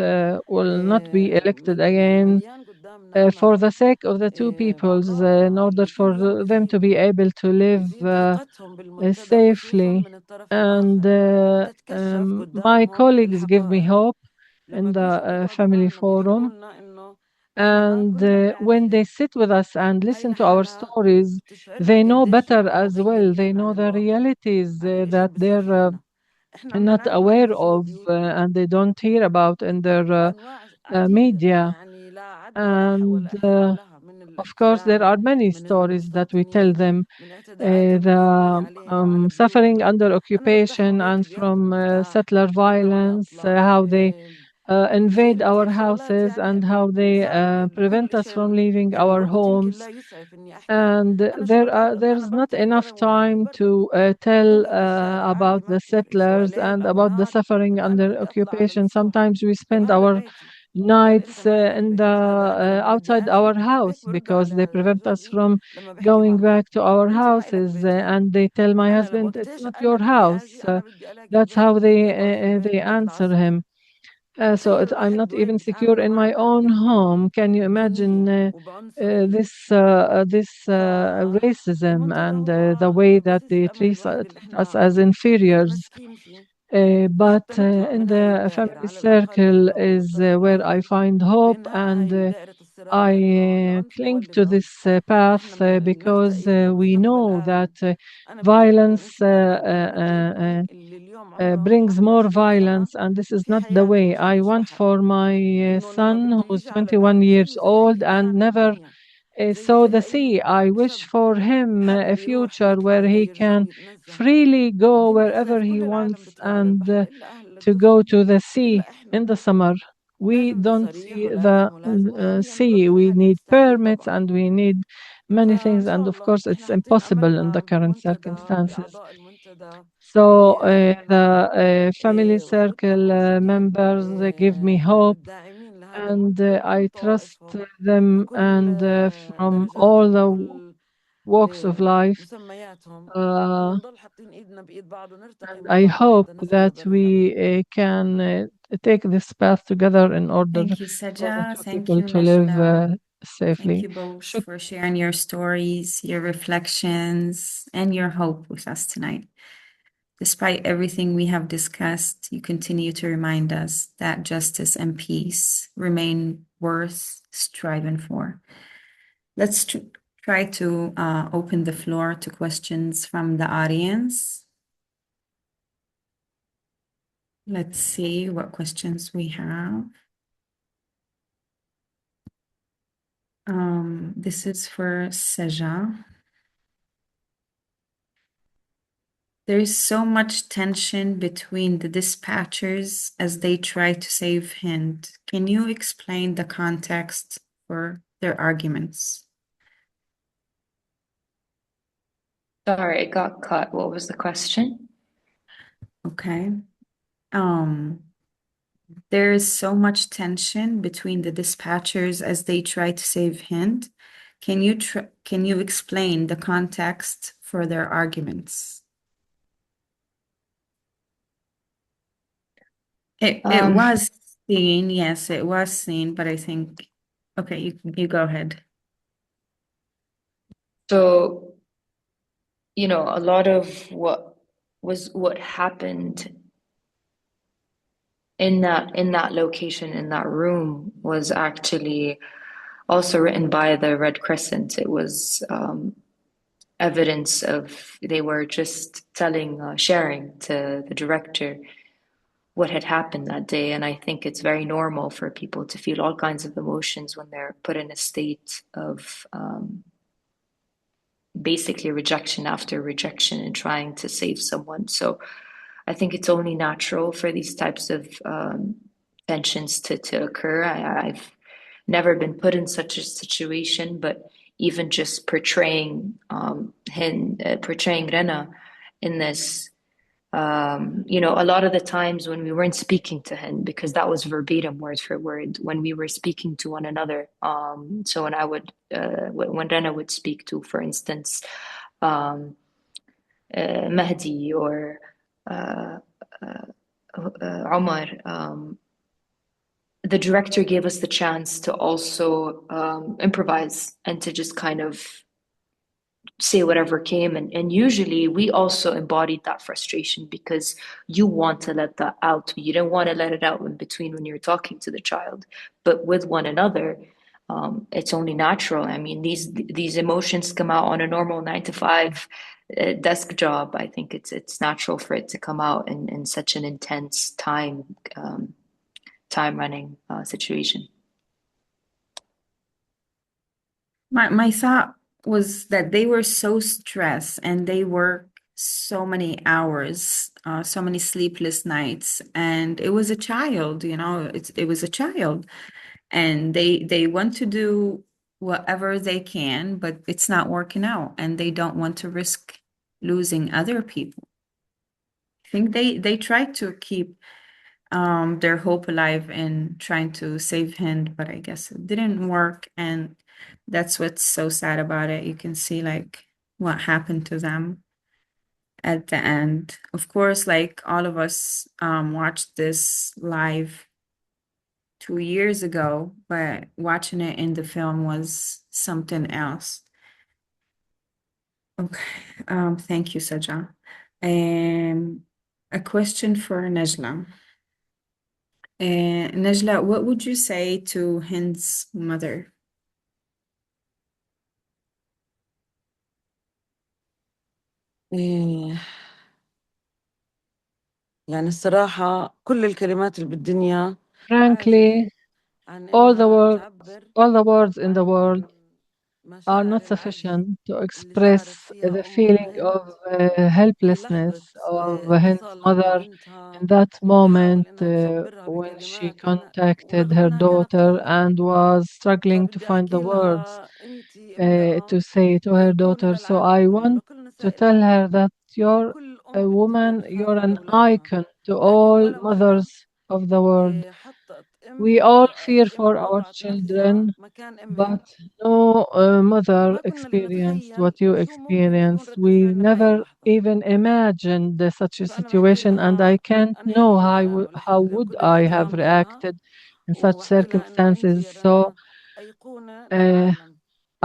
D: will not be elected again
C: مليان قدامنا
D: for
C: أمل
D: the sake of the two peoples, in
C: بأعضائها
D: order
C: اللي
D: for
C: كل
D: them to
C: واقفين
D: be able to live
C: في ثقتهم بالمنتدى خصوصا
D: safely.
C: من الطرف
D: And
C: الآخر تتكشف
D: my
C: قدامهم
D: colleagues give me
C: الحقائق.
D: hope
C: لما
D: in
C: بيجوا
D: the
C: بيقعدوا
D: family
C: معنا بيحكوا
D: forum.
C: لنا إنه إحنا ما
D: And
C: كنا
D: when they
C: بنعرفهم.
D: sit with us and
C: هاي
D: listen to our
C: لحالها
D: stories,
C: بتشعرنا
D: they know
C: قديش
D: better
C: هم
D: as well. They
C: مغيبين
D: know
C: عن
D: the
C: الواقع،
D: realities
C: عن الإشي
D: that
C: اللي بصير
D: they're
C: فينا. إحنا عم
D: not
C: بنعاني مع
D: aware
C: نفس
D: of
C: ببيوتنا
D: and they don't hear about in their
C: بأنواع عديدة
D: media.
C: يعني لا عد
D: And
C: ولا إحصاء لها من
D: of course, there
C: الاحتلال،
D: are many
C: من
D: stories that we tell
C: المستوطنين،
D: them
C: من اعتداءاتهم اليومية
D: the
C: علينا وعلى
D: suffering
C: بيوتنا.
D: under
C: أنا بفتح له
D: occupation
C: بيتي
D: and
C: بياخدوا
D: from
C: المفتاح
D: settler
C: بمنعوني
D: violence,
C: أطلع.
D: how they invade
C: بتصير
D: our
C: كتير شغلات
D: houses
C: يعني
D: and how they
C: كل
D: prevent us from leaving
C: يعني
D: our
C: الوقت يمكن لا
D: homes.
C: يسعف إني أحكي.
D: And
C: أنا شو بتعرض؟ أنا
D: there's not
C: بنطر
D: enough
C: الضرر
D: time
C: والبرد
D: to tell
C: بوقف بالشارع عادي،
D: about
C: ما
D: the
C: بتفرق سواء
D: settlers
C: ليل
D: and
C: أو
D: about the
C: نهار.
D: suffering
C: إنه أنا
D: under
C: بدي أطلع على
D: occupation.
C: السوق
D: Sometimes we spend
C: وهذا
D: our
C: بيتي. قال أنت
D: nights
C: ما إلك
D: in the
C: بيت، هذا أنا بدي
D: outside
C: أمشي.
D: our house
C: هيك برد
D: because they
C: على
D: prevent us
C: جوزي
D: from
C: لما بحكي
D: going
C: معه،
D: back to our
C: أنت ما إلك
D: houses.
C: بيت هون.
D: And they tell my
C: أنا
D: husband, it's
C: وقتيش
D: not
C: أنا
D: your
C: بدي
D: house.
C: أجي أنا بدي ألاقي
D: That's
C: البيت،
D: how
C: بدي أقعد في
D: they
C: البيت، بدي أطلع
D: answer
C: السوق.
D: him. I'm not even secure in my own home. Can you imagine this racism and the way that they treat us as inferiors? But in the family circle is where I find hope, and I cling to this path because we know that violence brings more violence, and this is not the way I want for my son, who's 21 years old and never saw the sea. I wish for him a future where he can freely go wherever he wants and to go to the sea in the summer. We don't see the sea. We need permits and we need many things. And of course, it's impossible in the current circumstances. So the family circle members give me hope, and I trust them, and from all the walks of life. And I hope that we can take this path together in order
A: Thank you,
D: for the
A: Saja.
D: two
A: Thank
D: people
A: you,
D: to live
A: Rajab. Thank
D: safely.
A: you both for sharing your stories, your reflections, and your hope with us tonight. Despite everything we have discussed, you continue to remind us that justice and peace remain worth striving for. Let's try to open the floor to questions from the audience. Let's see what questions we have. This is for Seja. There is so much tension between the dispatchers as they try to save Hind. Can you explain the context for their arguments?
B: Sorry, it got cut. What was the question?
A: Okay. There is so much tension between the dispatchers as they try to save Hind. Can you explain the context for their arguments? It was seen, yes, it was seen, but I think, okay, you go ahead.
B: So, a lot of what happened in that location, in that room, was actually also written by the Red Crescent. It was evidence of, they were just sharing to the director what had happened that day. And I think it's very normal for people to feel all kinds of emotions when they're put in a state of basically rejection after rejection and trying to save someone. So I think it's only natural for these types of tensions to occur. I've never been put in such a situation, but even just portraying portraying Rena in this, a lot of the times when we weren't speaking to him, because that was verbatim, word for word, when we were speaking to one another. So when when Rena would speak to, for instance, Mahdi or Omar, the director gave us the chance to also improvise and to just kind of say whatever came. And usually we also embodied that frustration because you want to let that out. You don't want to let it out in between when you're talking to the child. But with one another, it's only natural. I mean, these emotions come out on a normal 9 to 5 desk job. I think it's natural for it to come out in such an intense time running situation.
A: My thought was that they were so stressed and they work so many hours, so many sleepless nights, and it was a child, it was a child, and they want to do whatever they can, but it's not working out, and they don't want to risk losing other people. I think they tried to keep their hope alive and trying to save Hind, but I guess it didn't work, and that's what's so sad about it. You can see like what happened to them at the end. Of course, like all of us watched this live 2 years ago, but watching it in the film was something else. Okay. Thank you, Saja. A question for Najla. Najla, what would you say to Hind's mother?
C: إيه، يعني الصراحة كل الكلمات اللي بالدنيا عاجزة
D: Frankly,
C: عن
D: all the
C: إنها
D: words,
C: تعبر
D: all the words in the
C: عن
D: world are not
C: مشاعر العجز
D: sufficient to
C: اللي
D: express
C: شعرت
D: the
C: فيها
D: feeling
C: هند
D: of
C: في
D: helplessness
C: لحظة
D: of Hind's
C: اتصالها
D: mother
C: ببنتها
D: in that
C: وتحاول
D: moment
C: إنها تخبرها
D: when she
C: بكلمات
D: contacted
C: ورغم
D: her
C: إنها كانت
D: daughter
C: تقدر.
D: and was struggling to
C: فبدي
D: find the
C: أحكي
D: words
C: لها أنت امرأة
D: to say to her
C: أيقونة
D: daughter. So I
C: للعالم كله
D: want
C: لكل
D: to
C: نساء
D: tell
C: العالم.
D: her that you're
C: كل
D: a
C: أم بالدنيا
D: woman, you're
C: بتخاف على
D: an
C: أولادها،
D: icon to
C: لكن
D: all
C: ولا مرة
D: mothers of the world.
C: حطت
D: We
C: أم
D: all
C: أي
D: fear
C: أم
D: for our
C: وضعت نفسها
D: children,
C: مكان
D: but
C: أمهن.
D: no mother
C: ما كنا
D: experienced
C: لنتخيل
D: what you
C: شو ممكن تكون
D: experienced.
C: ردة
D: We
C: فعلنا بهاي
D: never
C: اللحظة.
D: even imagined such a
C: فأنا بحكي
D: situation, and I
C: لها
D: can't
C: أنا
D: know
C: حديدة
D: how would
C: لكل
D: I have
C: الاحترام إلها،
D: reacted in such
C: وبحكي لها إنه أنت
D: circumstances.
C: يا
D: So
C: رنا أيقونة
D: uh,
C: للعالم.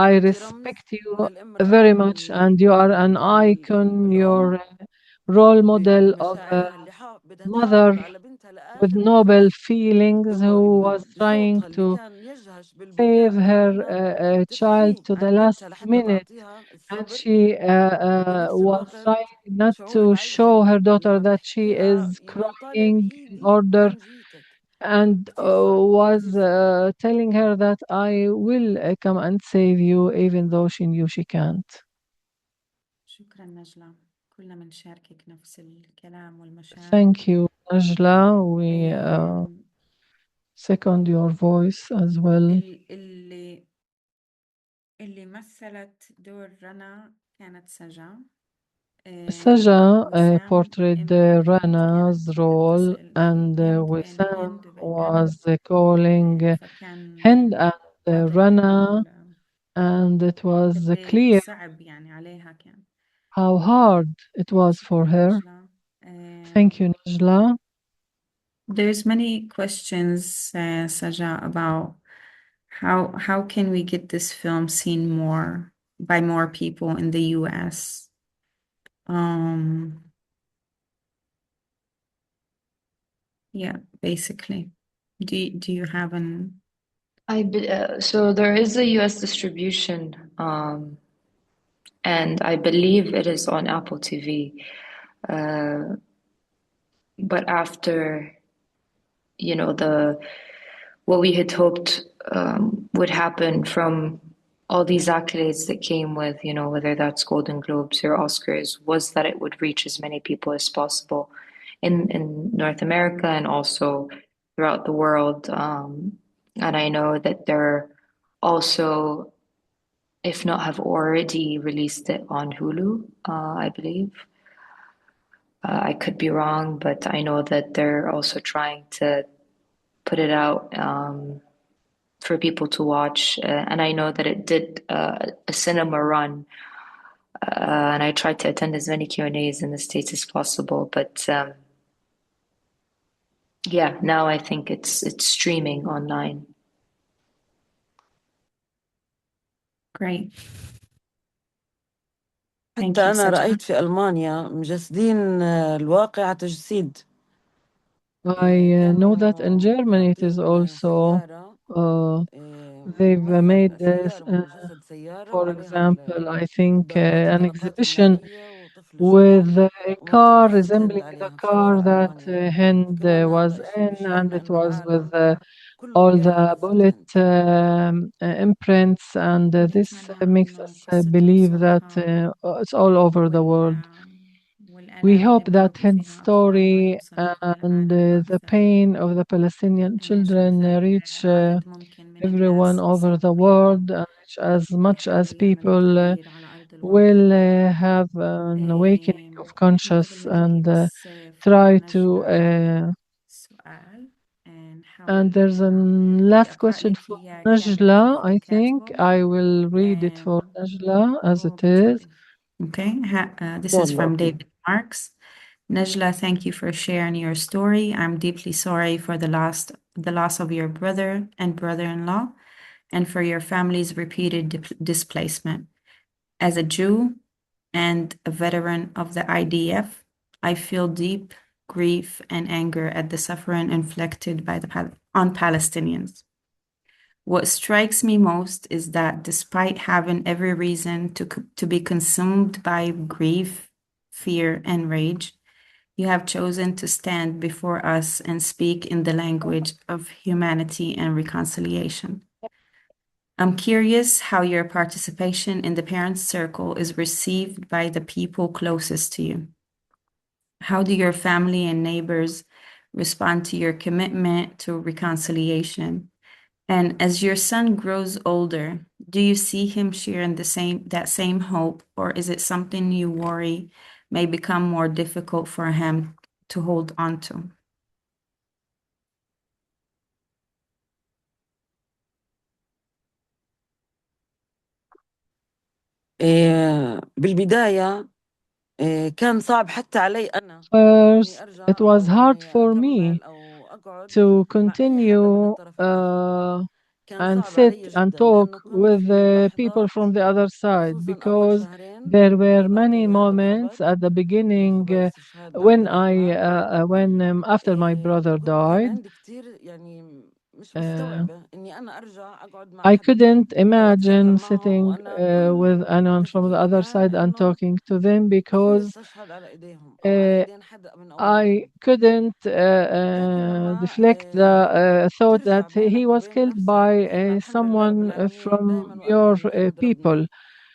D: I
C: أنت رمز
D: respect you
C: للامرأة
D: very much, and you are an icon.
C: الأم
D: You're a role model of a
C: بمشاعرها اللي بدها
D: mother
C: تحافظ على بنتها
D: with
C: لآخر
D: noble
C: نفس،
D: feelings who was trying
C: بصوتها اللي
D: to
C: كان يجهش
D: save
C: بالبكاء رغم
D: her
C: إنها
D: child
C: تخفي
D: to the
C: عن
D: last
C: بنتها لحتى
D: minute,
C: تعطيها
D: and
C: الصبر،
D: she
C: وبنفس
D: was
C: الوقت
D: trying not
C: شعور
D: to
C: العجز
D: show her daughter
C: لما
D: that she
C: بحكي لها
D: is
C: يمكن طالع
D: crying in
C: بإيدي
D: order,
C: كان جيتك.
D: and
C: كتير صعب
D: was
C: كتير صعب.
D: telling her that I will come and save you, even though she knew she can't.
A: شكرا نجلة. كلنا بنشاركك نفس الكلام والمشاعر.
D: Thank you, Najla. We
A: آم،
D: second your voice as well.
A: اللي مثلت دور رنا كانت سجا.
D: Saja
A: وسام
D: portrayed
A: هند
D: Rana's
A: كانت
D: role,
A: بتتصل
D: and
A: بالهند بين
D: Wissam
A: هند وبين رنا.
D: was calling
A: فكان
D: Hind and
A: واضح
D: Rana, and it was
A: قد إيه
D: clear
A: صعب يعني عليها كان.
D: how hard it was for
A: شكرا
D: her.
A: نجلة.
D: Thank you, Najla.
A: There's many questions, Saja, about how can we get this film seen more by more people in the US? Yeah, basically. Do you have an
B: So there is a US distribution, and I believe it is on Apple TV. But after, the what we had hoped would happen from all these accolades that came with, whether that's Golden Globes or Oscars, was that it would reach as many people as possible in North America and also throughout the world. And I know that they're also, if not have already released it on Hulu, I believe. I could be wrong, but I know that they're also trying to put it out for people to watch. And I know that it did a cinema run, and I tried to attend as many Q&As in the States as possible. But yeah, now I think it's streaming online.
A: great. Thank
C: حتى
A: you,
C: أنا
A: Saja.
C: رأيت في ألمانيا مجسدين الواقعة تجسيد.
D: I know that in
C: كانوا
D: Germany it is
C: حاطين
D: also
C: سيارة
D: they've made this,
C: سيارة مجسد سيارة
D: for
C: وعليها
D: example, I think an
C: الضربات
D: exhibition
C: النارية وطفل جوا
D: with a car
C: ومرتفع جدا
D: resembling the
C: عليها
D: car
C: بصراحة
D: that
C: ألمانيا.
D: Hind
C: كمان
D: was
C: هذا إشي
D: in, and
C: بيشعرنا
D: it
C: إنه
D: was with
C: العالم كله
D: all the
C: بيعكس
D: bullet
C: الهند.
D: imprints, and this
A: نتمنى
D: makes
A: إنه
D: us
A: قصتها
D: believe that
A: وصوتها
D: it's all over the world. We
A: والآلام اللي
D: hope that
A: بيمرقوا
D: Hind's
A: فيها أطفال ما
D: story
A: يوصلوا
D: and
A: للعالم
D: the
A: أكثر.
D: pain of the Palestinian children
A: نشوف
D: reach
A: عدد ممكن من
D: everyone
A: الناس
D: over the
A: مثقفين
D: world, and reach as much as
A: بيحاولوا يعملوا
D: people
A: تغيير على أرض الواقع.
D: will have an awakening of
A: إحنا قبل
D: conscious
A: ما ننهي
D: and
A: بس
D: try
A: فضل
D: to
A: نجلة سؤال
D: and
A: نحاول
D: there's a
A: إننا بدي
D: last
A: أقرأ
D: question
A: لك
D: for
A: إياه كامل
D: Najla.
A: كيف هو
D: I think
A: كاتبه
D: I will read it for Najla as
A: وهو
D: it is.
A: بتفضل. Okay, this is
C: والله
A: from David Marks. Najla, thank you for sharing your story. I'm deeply sorry for the loss of your brother and brother-in-law, and for your family's repeated displacement. As a Jew and a veteran of the IDF, I feel deep grief and anger at the suffering inflicted on Palestinians. What strikes me most is that despite having every reason to be consumed by grief, fear, and rage, you have chosen to stand before us and speak in the language of humanity and reconciliation. I'm curious how your participation in the Parents Circle is received by the people closest to you. How do your family and neighbors respond to your commitment to reconciliation? And as your son grows older, do you see him sharing that same hope, or is it something you worry may become more difficult for him to hold on to?
C: بالبداية كان صعب حتى علي أنا إني
D: First,
C: أرجع
D: it was
C: أو
D: hard
C: إني
D: for me
C: أكمل أو أقعد
D: to
C: مع أي حدا من
D: continue
C: الطرف الآخر. كان
D: and
C: صعب
D: sit
C: علي
D: and
C: جدا
D: talk
C: لأنه كنت
D: with
C: في
D: the people
C: لحظات
D: from the other side,
C: خصوصا أول
D: because
C: شهرين
D: there
C: من
D: were many
C: تلقي هذا
D: moments
C: الخبر
D: at the
C: إنه
D: beginning
C: خبر استشهاد عبد الرحمن.
D: when after my brother
C: كان
D: died.
C: عندي كتير يعني مش
D: uh,
C: مستوعبة إني أنا أرجع أقعد مع
D: I
C: حدا
D: couldn't
C: أو
D: imagine
C: أتكلم معه
D: sitting
C: وأنا كل
D: with Anon from the
C: تفكيري
D: other
C: كان
D: side and
C: إنه
D: talking to them,
C: أخوي
D: because
C: استشهد على إيديهم أو على
D: uh,
C: إيدين حدا من
D: I
C: أولادهم.
D: couldn't
C: لكن لما
D: deflect the thought
C: ترجع
D: that he
C: بينك
D: was
C: وبين
D: killed
C: نفسك
D: by
C: إحنا الحمد لله رب
D: someone
C: العالمين
D: from
C: دايما
D: your
C: واقفين بحدود ربنا
D: people.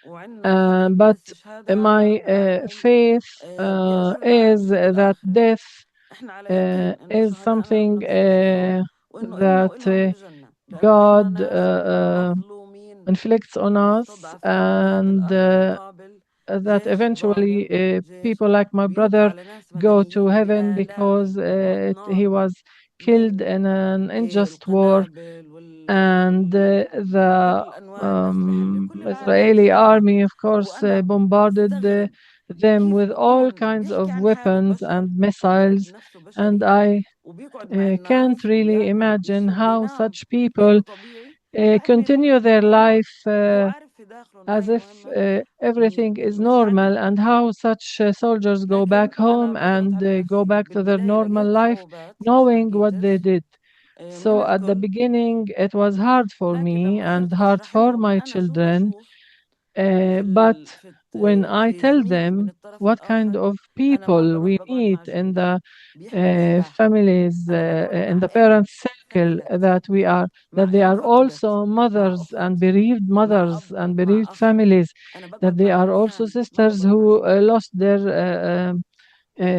C: وعندنا ثقة
D: But
C: بالاستشهاد هذا
D: my
C: رب العالمين
D: faith
C: بيأجرنا
D: is
C: أكيد
D: that
C: بالآخر.
D: death
C: إحنا على يقين إنه
D: is
C: شهدائنا
D: something
C: ربنا بيستحقوا وإنه إلنا
D: that
C: وإلهم بالجنة لأنه إحنا
D: God
C: ناس مظلومين
D: inflicts on us,
C: مستضعفين على هذا
D: and
C: الأرض مقابل
D: that
C: جيش
D: eventually
C: ظالم، جيش
D: people like my
C: بيقطع
D: brother
C: على ناس
D: go to
C: مدنيين
D: heaven
C: بآلاف
D: because he
C: وأطنان
D: was killed
C: من
D: in an unjust war.
C: القنابل
D: And the
C: كل أنواع الأسلحة اللي كل العالم
D: Israeli
C: بيستخدمها.
D: army, of course,
C: وأنا
D: bombarded
C: بستغرب
D: them
C: كيف
D: with all
C: بكون
D: kinds
C: بيحكي
D: of
C: عن حاله
D: weapons
C: بشر
D: and
C: أو بيعد
D: missiles.
C: نفسه
D: And
C: بشري
D: I
C: وبيقعد مع
D: can't
C: الناس
D: really
C: وبياكل
D: imagine
C: وبيشرب
D: how
C: وبينام
D: such people
C: غيره طبيعي، بعد بيروح
D: continue their
C: المهمة
D: life
C: وهو عارف في داخله إنه
D: as
C: هاي
D: if
C: المهمة
D: everything is
C: مش
D: normal,
C: عدل.
D: and how such soldiers go
C: لكن
D: back
C: أنا
D: home
C: بضغط
D: and
C: على
D: go
C: نفسي
D: back to their
C: بالبداية
D: normal
C: لقيت
D: life
C: صعوبات مش ما
D: knowing what they
C: لقيتش
D: did.
C: من
D: So at the
C: الكل،
D: beginning, it was hard for
C: لكن
D: me
C: لما
D: and
C: صرت
D: hard
C: أشرح
D: for
C: لهم
D: my
C: أنا شو
D: children.
C: بشوف
D: But when I
C: في
D: tell
C: زميلي من
D: them
C: الطرف
D: what kind
C: الآخر،
D: of
C: أنا ما
D: people
C: بروح
D: we
C: بقعد
D: meet
C: مع
D: in
C: جندي
D: the
C: بيحمل سلاح،
D: families,
C: أنا بقعد
D: in
C: مع
D: the
C: أم
D: parents circle,
C: ثكلت،
D: that
C: مع
D: they
C: أم
D: are
C: فقدت،
D: also
C: مع
D: mothers
C: أخت،
D: and bereaved
C: مع
D: mothers
C: أب،
D: and
C: مع
D: bereaved
C: أخ.
D: families,
C: أنا
D: that
C: بقعد
D: they
C: مع
D: are also
C: إنسان، ما
D: sisters
C: بقعد مع
D: who
C: جندي.
D: lost their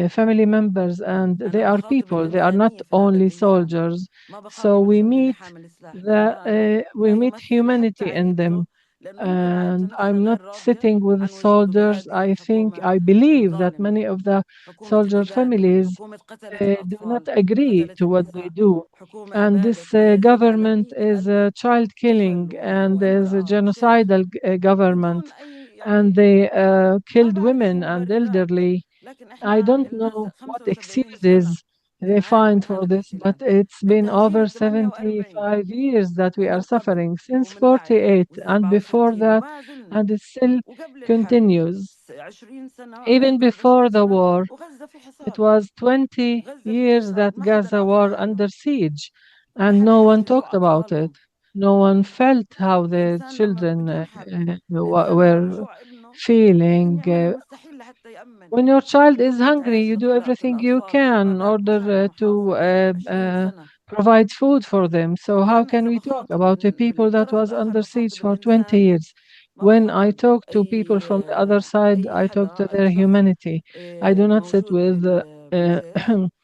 D: family members, and they
C: أنا
D: are
C: بخاطب
D: people. They are not
C: الإنسانية في هذا
D: only
C: الميزان،
D: soldiers.
C: ما
D: So
C: بخاطب الجندي اللي حامل سلاح، لأنه هذا
D: we
C: لا
D: meet
C: يمثل حتى
D: humanity in
C: عقيدته،
D: them.
C: لأنه يمكن عائلته
D: And
C: نفسها
D: I'm not
C: غير راضية
D: sitting with
C: عن وجوده
D: soldiers.
C: بهذه
D: I think,
C: الحكومة
D: I believe that
C: الظالمة،
D: many of the
C: حكومة
D: soldier
C: الإبادة،
D: families
C: حكومة قتلت
D: do not
C: الأطفال،
D: agree
C: قتلت
D: to what they
C: النساء،
D: do.
C: حكومة
D: And this
C: أبادت لا يزيد على
D: government
C: 100
D: is
C: ألف
D: a child killing
C: طفل
D: and is a
C: وامرأة وشيخ
D: genocidal government,
C: بدون أي
D: and
C: يعني
D: they
C: ما
D: killed
C: بعرف شو
D: women and
C: مبررات.
D: elderly.
C: لكن
D: I
C: إحنا
D: don't
C: الناس
D: know what
C: 75 سنة
D: excuses they
C: بنعاني
D: find
C: من
D: for
C: هذا
D: this, but
C: الاحتلال
D: it's
C: من
D: been
C: تهجير
D: over
C: ال 48
D: 75 years that we are
C: ومن قبل
D: suffering, since
C: ومن بعد
D: 48
C: وال
D: and before
C: 67
D: that,
C: وما زلنا،
D: and it still
C: وقبل الحرب
D: continues.
C: 20 سنة
D: Even
C: قبل
D: before
C: 20
D: the
C: سنة
D: war,
C: وغزة في
D: it
C: حصار،
D: was 20
C: غزة في
D: years
C: حصار
D: that
C: ما حدا
D: Gaza
C: رافع
D: war
C: دقنه،
D: under siege,
C: ما
D: and
C: حدا
D: no one
C: حس بجوع
D: talked about it.
C: أطفالهم.
D: No one felt how the
C: الإنسان لما
D: children
C: بدون حرب، الإنسان لما
D: were
C: بجوع ابنه ممكن
D: feeling.
C: يعمل المستحيل لحتى يأمن
D: When your child is
C: لقمة
D: hungry,
C: عيش
D: you do
C: لطلاب
D: everything you
C: الأطفال
D: can in
C: وشهداء
D: order
C: مشان
D: to
C: محافظة 20 سنة.
D: provide food for them. So how
C: فأنا
D: can
C: إذا
D: we talk
C: بخاطب
D: about a people that
C: بالطرف
D: was
C: الآخر
D: under siege
C: بخاطب
D: for 20
C: الإنسان،
D: years?
C: ما
D: When I
C: بخاطب
D: talk to people from the other side,
C: أي
D: I talk to
C: حدا، أي
D: their
C: شخص
D: humanity. I do not sit
C: موجود
D: with
C: بالجيش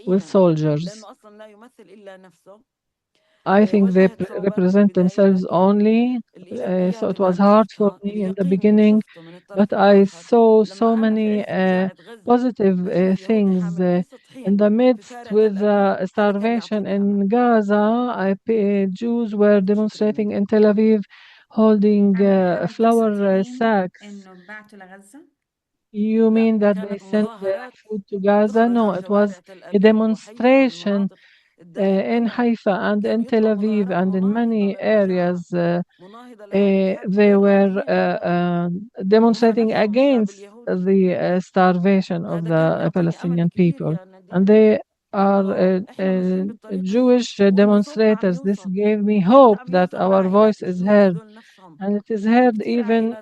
D: with
C: نهائيا،
D: soldiers.
C: لأنه أصلا لا يمثل إلا نفسه.
D: I think they
C: واجهت صعوبات
D: represent
C: بالبداية،
D: themselves
C: لكن
D: only. So
C: الإيجابيات
D: it
C: اللي
D: was
C: أنا
D: hard for
C: شفتها،
D: me in the
C: اليقين اللي
D: beginning,
C: شفته من
D: but
C: الطرف
D: I
C: الآخر
D: saw so
C: لما أنا
D: many
C: في مجاعة غزة
D: positive
C: بشوف يهودي
D: things
C: حامل كيسة
D: in
C: طحين
D: the
C: في
D: midst
C: شارع تل
D: with
C: أبيب، حدا كان
D: starvation
C: يعطيني أمل.
D: in Gaza. Jews were
C: شكرا
D: demonstrating
C: ندى.
D: in Tel Aviv holding
A: أنا
D: flour
A: متصدقين
D: sacks.
A: إنه بعتوا لغزة؟
D: You mean that they sent food to Gaza? No, it was a demonstration in Haifa and in Tel Aviv and in many areas. They were demonstrating against the starvation of the Palestinian people. And they are Jewish demonstrators. This gave me hope that our voice is heard. And it is heard even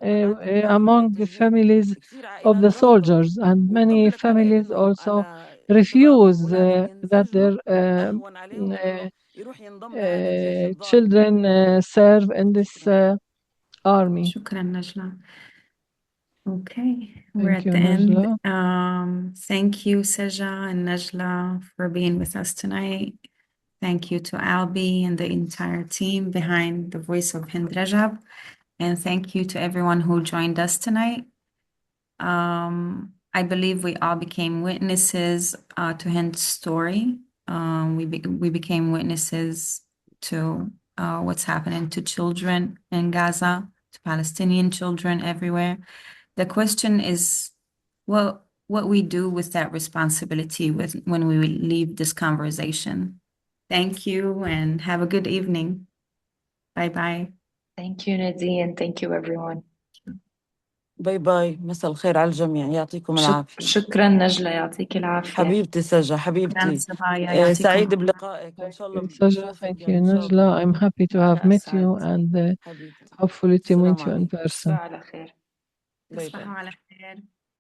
D: among the families of the soldiers. And many families also refuse that their children serve in this army.
A: شكرا نجلة. Okay, we're
D: Thank
A: at
D: you,
A: the end.
D: Najla.
A: Thank you, Seja and Najla, for being with us tonight. Thank you to Albi and the entire team behind the voice of Hind Rajab. And thank you to everyone who joined us tonight. I believe we all became witnesses to Hind's story. We became witnesses to what's happening to children in Gaza, to Palestinian children everywhere. The question is, well, what we do with that responsibility when we leave this conversation. Thank you and have a good evening. Bye-bye.
B: Thank you, Nadine. Thank you, everyone.
C: باي باي، مساء الخير على الجميع، يعطيكم العافية.
B: شكرا نجلة، يعطيك العافية.
C: حبيبتي سجا، حبيبتي
A: شكرا
C: سعيد بلقائك وإن شاء الله
D: Saja, thank you, Najla. I'm happy to have met you and hopefully to meet you in person.
B: على خير.
A: تصبحوا على خير.